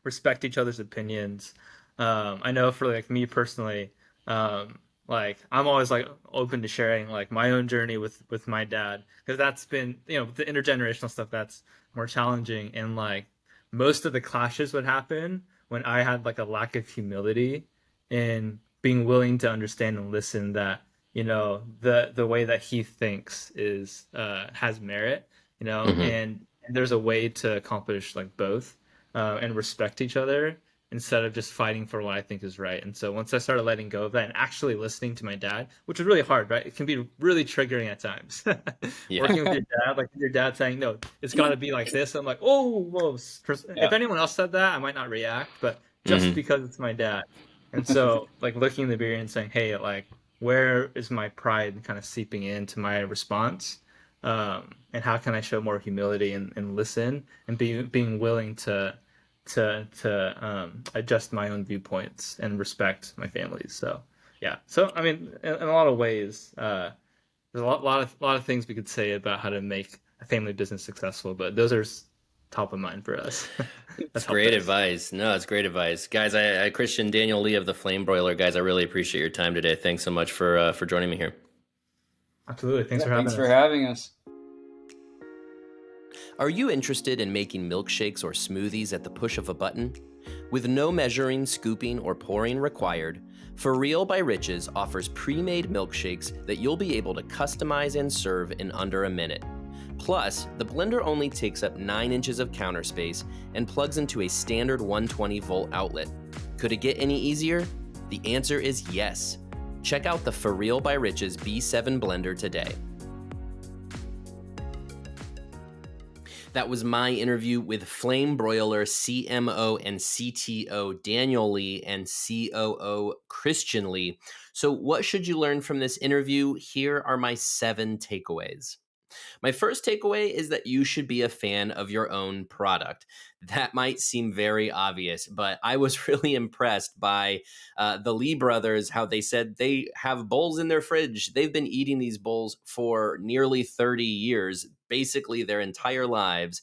respect each other's opinions. I know for like me personally, like I'm always like open to sharing like my own journey with my dad, because that's been, the intergenerational stuff that's more challenging. And like most of the clashes would happen when I had like a lack of humility in being willing to understand and listen, that the way that he thinks is has merit, Mm-hmm. and there's a way to accomplish like both, and respect each other, instead of just fighting for what I think is right. And so once I started letting go of that and actually listening to my dad, which was really hard, right? It can be really triggering at times. Yeah. Working with your dad, like your dad saying, no, it's got to be like this. I'm like, oh, whoa. If Yeah. anyone else said that, I might not react, but just Mm-hmm. because it's my dad. And so, like, looking in the mirror and saying, hey, like, where is my pride kind of seeping into my response? And how can I show more humility, and listen, and being willing to adjust my own viewpoints and respect my family's. So yeah. So I mean, in a lot of ways, there's a lot of things we could say about how to make a family business successful, but those are top of mind for us. It's That's helped great us. advice. No, it's great advice, guys. I Christian Daniel Lee of the Flame Broiler, guys. I really appreciate your time today. Thanks so much for joining me here. Absolutely. Thanks Yeah, for thanks having for us. having us. Are you interested in making milkshakes or smoothies at the push of a button? With no measuring, scooping, or pouring required, For Real by Riches offers pre-made milkshakes that you'll be able to customize and serve in under a minute. Plus, the blender only takes up 9 inches of counter space and plugs into a standard 120-volt outlet. Could it get any easier? The answer is yes. Check out the For Real by Riches B7 blender today. That was my interview with Flame Broiler CMO and CTO Daniel Lee and COO Christian Lee. So, what should you learn from this interview? Here are my 7 takeaways. My first takeaway is that you should be a fan of your own product. That might seem very obvious, but I was really impressed by the Lee brothers, how they said they have bowls in their fridge. They've been eating these bowls for nearly 30 years, basically their entire lives.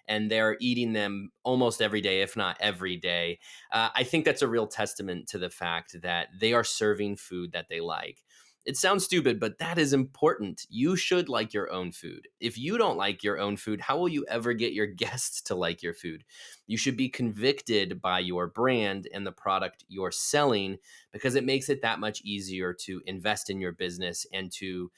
And they're eating them almost every day, if not every day. I think that's a real testament to the fact that they are serving food that they like. It sounds stupid, but that is important. You should like your own food. If you don't like your own food, how will you ever get your guests to like your food? You should be convicted by your brand and the product you're selling, because it makes it that much easier to invest in your business and to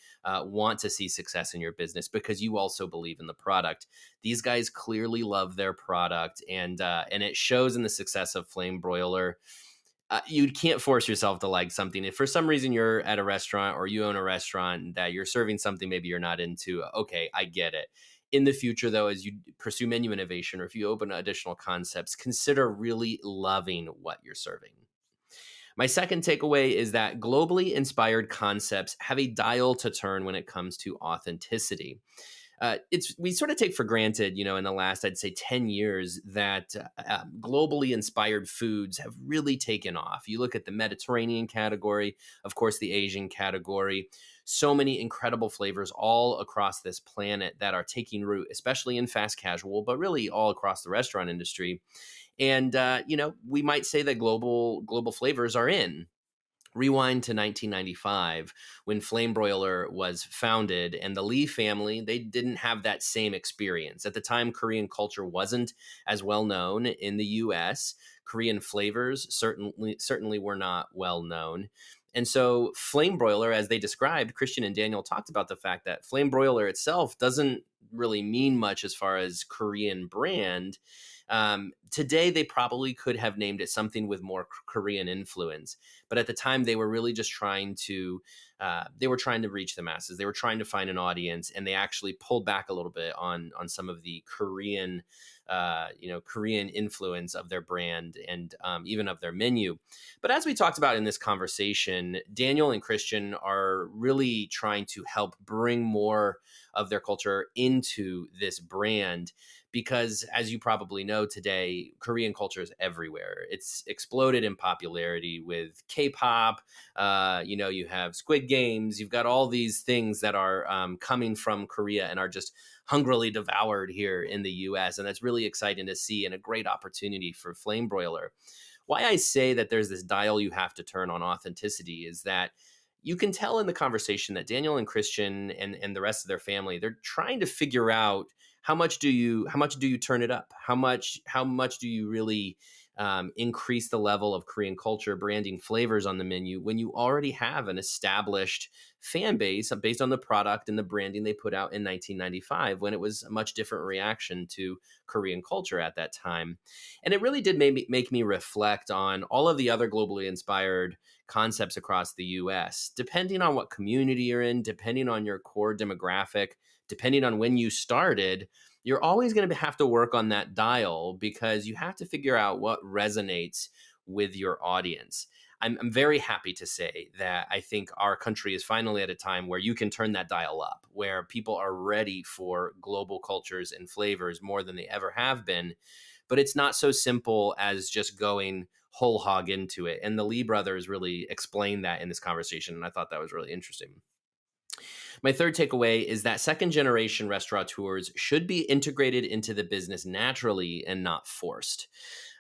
want to see success in your business, because you also believe in the product. These guys clearly love their product, and it shows in the success of Flame Broiler. You can't force yourself to like something. If for some reason you're at a restaurant or you own a restaurant that you're serving something maybe you're not into, okay, I get it. In the future, though, as you pursue menu innovation or if you open additional concepts, consider really loving what you're serving. My second takeaway is that globally inspired concepts have a dial to turn when it comes to authenticity. We sort of take for granted, in the last, I'd say 10 years, that globally inspired foods have really taken off. You look at the Mediterranean category, of course, the Asian category, so many incredible flavors all across this planet that are taking root, especially in fast casual, but really all across the restaurant industry. And, we might say that global flavors are in. Rewind to 1995 when Flame Broiler was founded, and the Lee family, they didn't have that same experience. At the time, Korean culture wasn't as well known in the US. Korean flavors certainly were not well known. And so Flame Broiler, as they described, Christian and Daniel talked about the fact that Flame Broiler itself doesn't really mean much as far as Korean brand. Today, they probably could have named it something with more Korean influence, but at the time, they were really just trying to reach the masses. They were trying to find an audience, and they actually pulled back a little bit on some of the Korean, Korean influence of their brand and even of their menu. But as we talked about in this conversation, Daniel and Christian are really trying to help bring more of their culture into this brand because, as you probably know today, Korean culture is everywhere. It's exploded in popularity with K-pop. You have Squid Games. You've got all these things that are coming from Korea and are just hungrily devoured here in the U.S. And that's really exciting to see and a great opportunity for Flame Broiler. Why I say that there's this dial you have to turn on authenticity is that you can tell in the conversation that Daniel and Christian and the rest of their family, they're trying to figure out how much do you turn it up? How much do you really increase the level of Korean culture, branding, flavors on the menu when you already have an established fan base based on the product and the branding they put out in 1995 when it was a much different reaction to Korean culture at that time. And it really did make me reflect on all of the other globally inspired concepts across the US. Depending on what community you're in, depending on your core demographic, depending on when you started, you're always going to have to work on that dial because you have to figure out what resonates with your audience. I'm very happy to say that I think our country is finally at a time where you can turn that dial up, where people are ready for global cultures and flavors more than they ever have been. But it's not so simple as just going whole hog into it. And the Lee brothers really explained that in this conversation. And I thought that was really interesting. My third takeaway is that second generation restaurateurs should be integrated into the business naturally and not forced.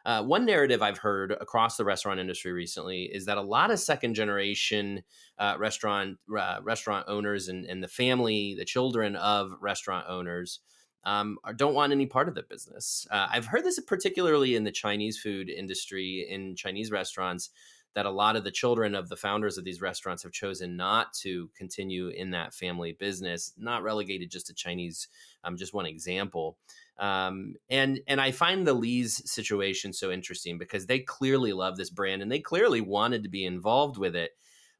One narrative I've heard across the restaurant industry recently is that a lot of second generation restaurant owners and the family, the children of restaurant owners don't want any part of the business. I've heard this particularly in the Chinese food industry, in Chinese restaurants, that a lot of the children of the founders of these restaurants have chosen not to continue in that family business, not relegated just to Chinese, just one example. And I find the Lee's situation so interesting because they clearly love this brand and they clearly wanted to be involved with it.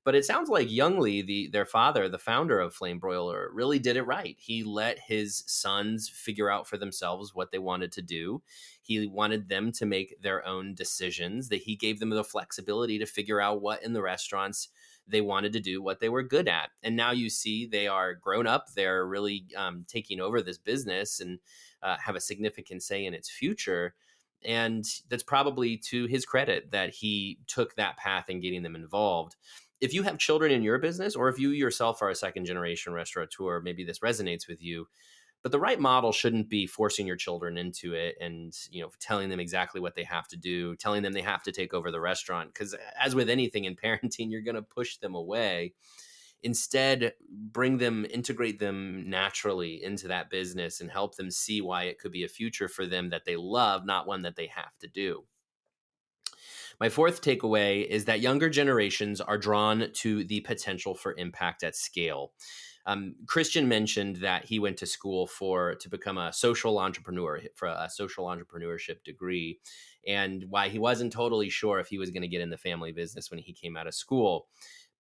But it sounds like Young Lee, their father, the founder of Flame Broiler, really did it right. He let his sons figure out for themselves what they wanted to do. He wanted them to make their own decisions, that he gave them the flexibility to figure out what in the restaurants they wanted to do, what they were good at. And now you see they are grown up. They're really taking over this business and have a significant say in its future. And that's probably to his credit that he took that path in getting them involved. If you have children in your business, or if you yourself are a second generation restaurateur, maybe this resonates with you. But the right model shouldn't be forcing your children into it and, telling them exactly what they have to do, telling them they have to take over the restaurant. Because as with anything in parenting, you're going to push them away. Instead, integrate them naturally into that business and help them see why it could be a future for them that they love, not one that they have to do. My fourth takeaway is that younger generations are drawn to the potential for impact at scale. Christian mentioned that he went to school to become a social entrepreneur, for a social entrepreneurship degree, and why he wasn't totally sure if he was going to get in the family business when he came out of school.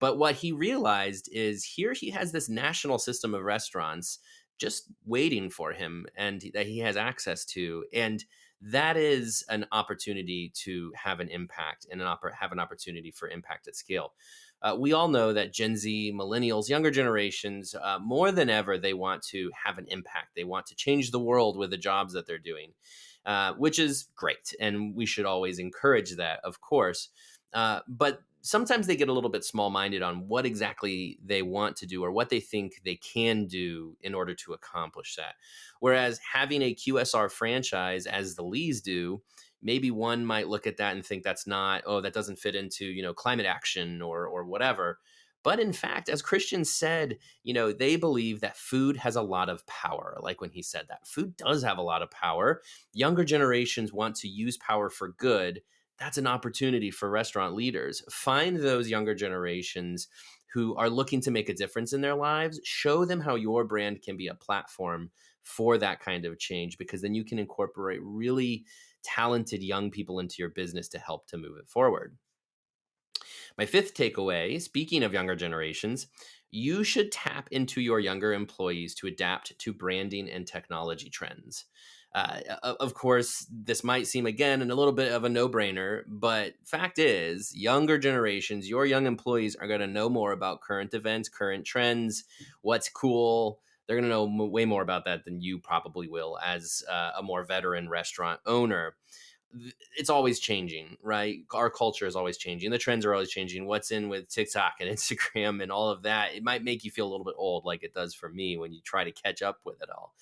But what he realized is here he has this national system of restaurants just waiting for him and that he has access to. And that is an opportunity to have an impact and have an opportunity for impact at scale. We all know that Gen Z, millennials, younger generations, more than ever, they want to have an impact. They want to change the world with the jobs that they're doing, which is great. And we should always encourage that, of course. But sometimes they get a little bit small-minded on what exactly they want to do or what they think they can do in order to accomplish that. Whereas having a QSR franchise, as the Lees do, maybe one might look at that and think that doesn't fit into, climate action or whatever. But in fact, as Christian said, they believe that food has a lot of power. Like when he said that, food does have a lot of power. Younger generations want to use power for good. That's an opportunity for restaurant leaders. Find those younger generations who are looking to make a difference in their lives. Show them how your brand can be a platform for that kind of change, because then you can incorporate really talented young people into your business to help to move it forward. My fifth takeaway, speaking of younger generations, you should tap into your younger employees to adapt to branding and technology trends. Of course, this might seem again a little bit of a no-brainer, but fact is, younger generations, your young employees are going to know more about current events, current trends, what's cool. They're going to know way more about that than you probably will as a more veteran restaurant owner. It's always changing, right? Our culture is always changing. The trends are always changing. What's in with TikTok and Instagram and all of that, it might make you feel a little bit old, like it does for me when you try to catch up with it all.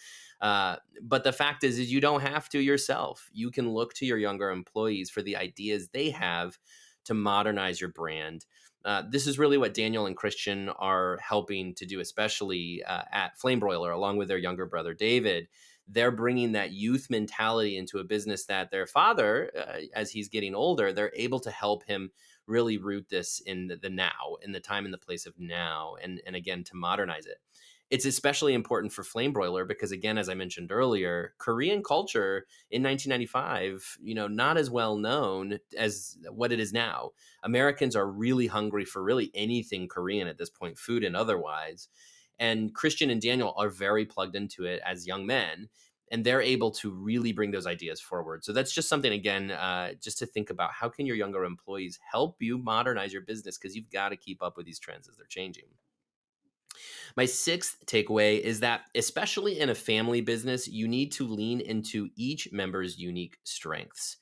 But the fact is you don't have to yourself. You can look to your younger employees for the ideas they have to modernize your brand. This is really what Daniel and Christian are helping to do, especially at Flame Broiler, along with their younger brother, David. They're bringing that youth mentality into a business that their father, as he's getting older, they're able to help him really root this in the now, in the time and the place of now, and again, to modernize it. It's especially important for Flame Broiler because, again, as I mentioned earlier, Korean culture in 1995, not as well known as what it is now. Americans are really hungry for really anything Korean at this point, food and otherwise. And Christian and Daniel are very plugged into it as young men, and they're able to really bring those ideas forward. So that's just something, again, just to think about. How can your younger employees help you modernize your business? Because you've got to keep up with these trends as they're changing. My sixth takeaway is that, especially in a family business, you need to lean into each member's unique strengths.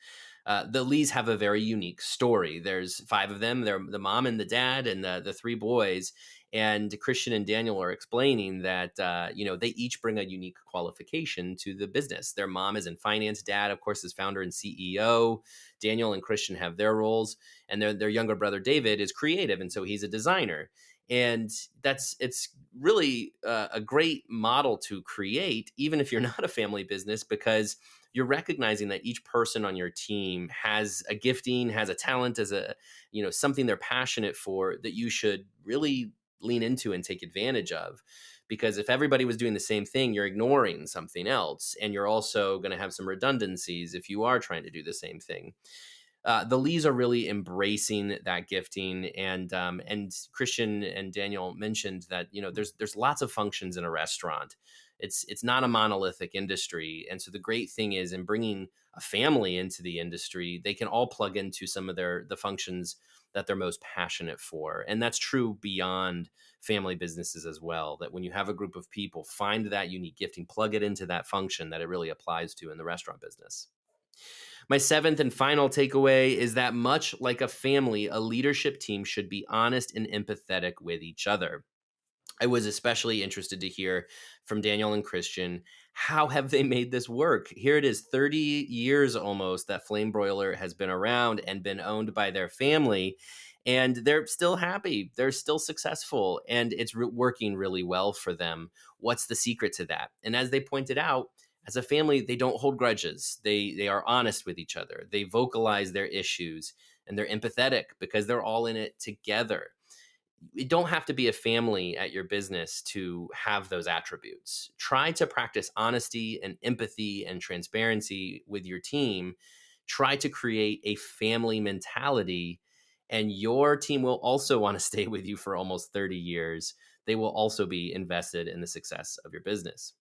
The Lees have a very unique story. There's 5 of them. They're the mom and the dad and the 3 boys. And Christian and Daniel are explaining that, they each bring a unique qualification to the business. Their mom is in finance. Dad, of course, is founder and CEO. Daniel and Christian have their roles. And their younger brother, David, is creative. And so he's a designer. And it's really a great model to create, even if you're not a family business, because you're recognizing that each person on your team has a gifting, has a talent, as something they're passionate for that you should really lean into and take advantage of. Because if everybody was doing the same thing, you're ignoring something else. And you're also going to have some redundancies if you are trying to do the same thing. The Lees are really embracing that gifting, and Christian and Daniel mentioned that there's lots of functions in a restaurant. It's not a monolithic industry, and so the great thing is, in bringing a family into the industry, they can all plug into some of the functions that they're most passionate for, and that's true beyond family businesses as well. That when you have a group of people, find that unique gifting, plug it into that function that it really applies to in the restaurant business. My seventh and final takeaway is that, much like a family, a leadership team should be honest and empathetic with each other. I was especially interested to hear from Daniel and Christian. How have they made this work? Here it is, 30 years almost that Flame Broiler has been around and been owned by their family, and they're still happy. They're still successful, and it's working really well for them. What's the secret to that? And as they pointed out, as a family, they don't hold grudges. They are honest with each other. They vocalize their issues, and they're empathetic because they're all in it together. You don't have to be a family at your business to have those attributes. Try to practice honesty and empathy and transparency with your team. Try to create a family mentality, and your team will also want to stay with you for almost 30 years. They will also be invested in the success of your business.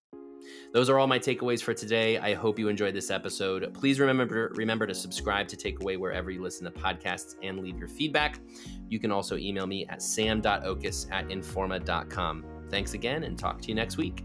Those are all my takeaways for today. I hope you enjoyed this episode. Please remember to subscribe to Takeaway wherever you listen to podcasts and leave your feedback. You can also email me at sam.oches@informa.com. Thanks again, and talk to you next week.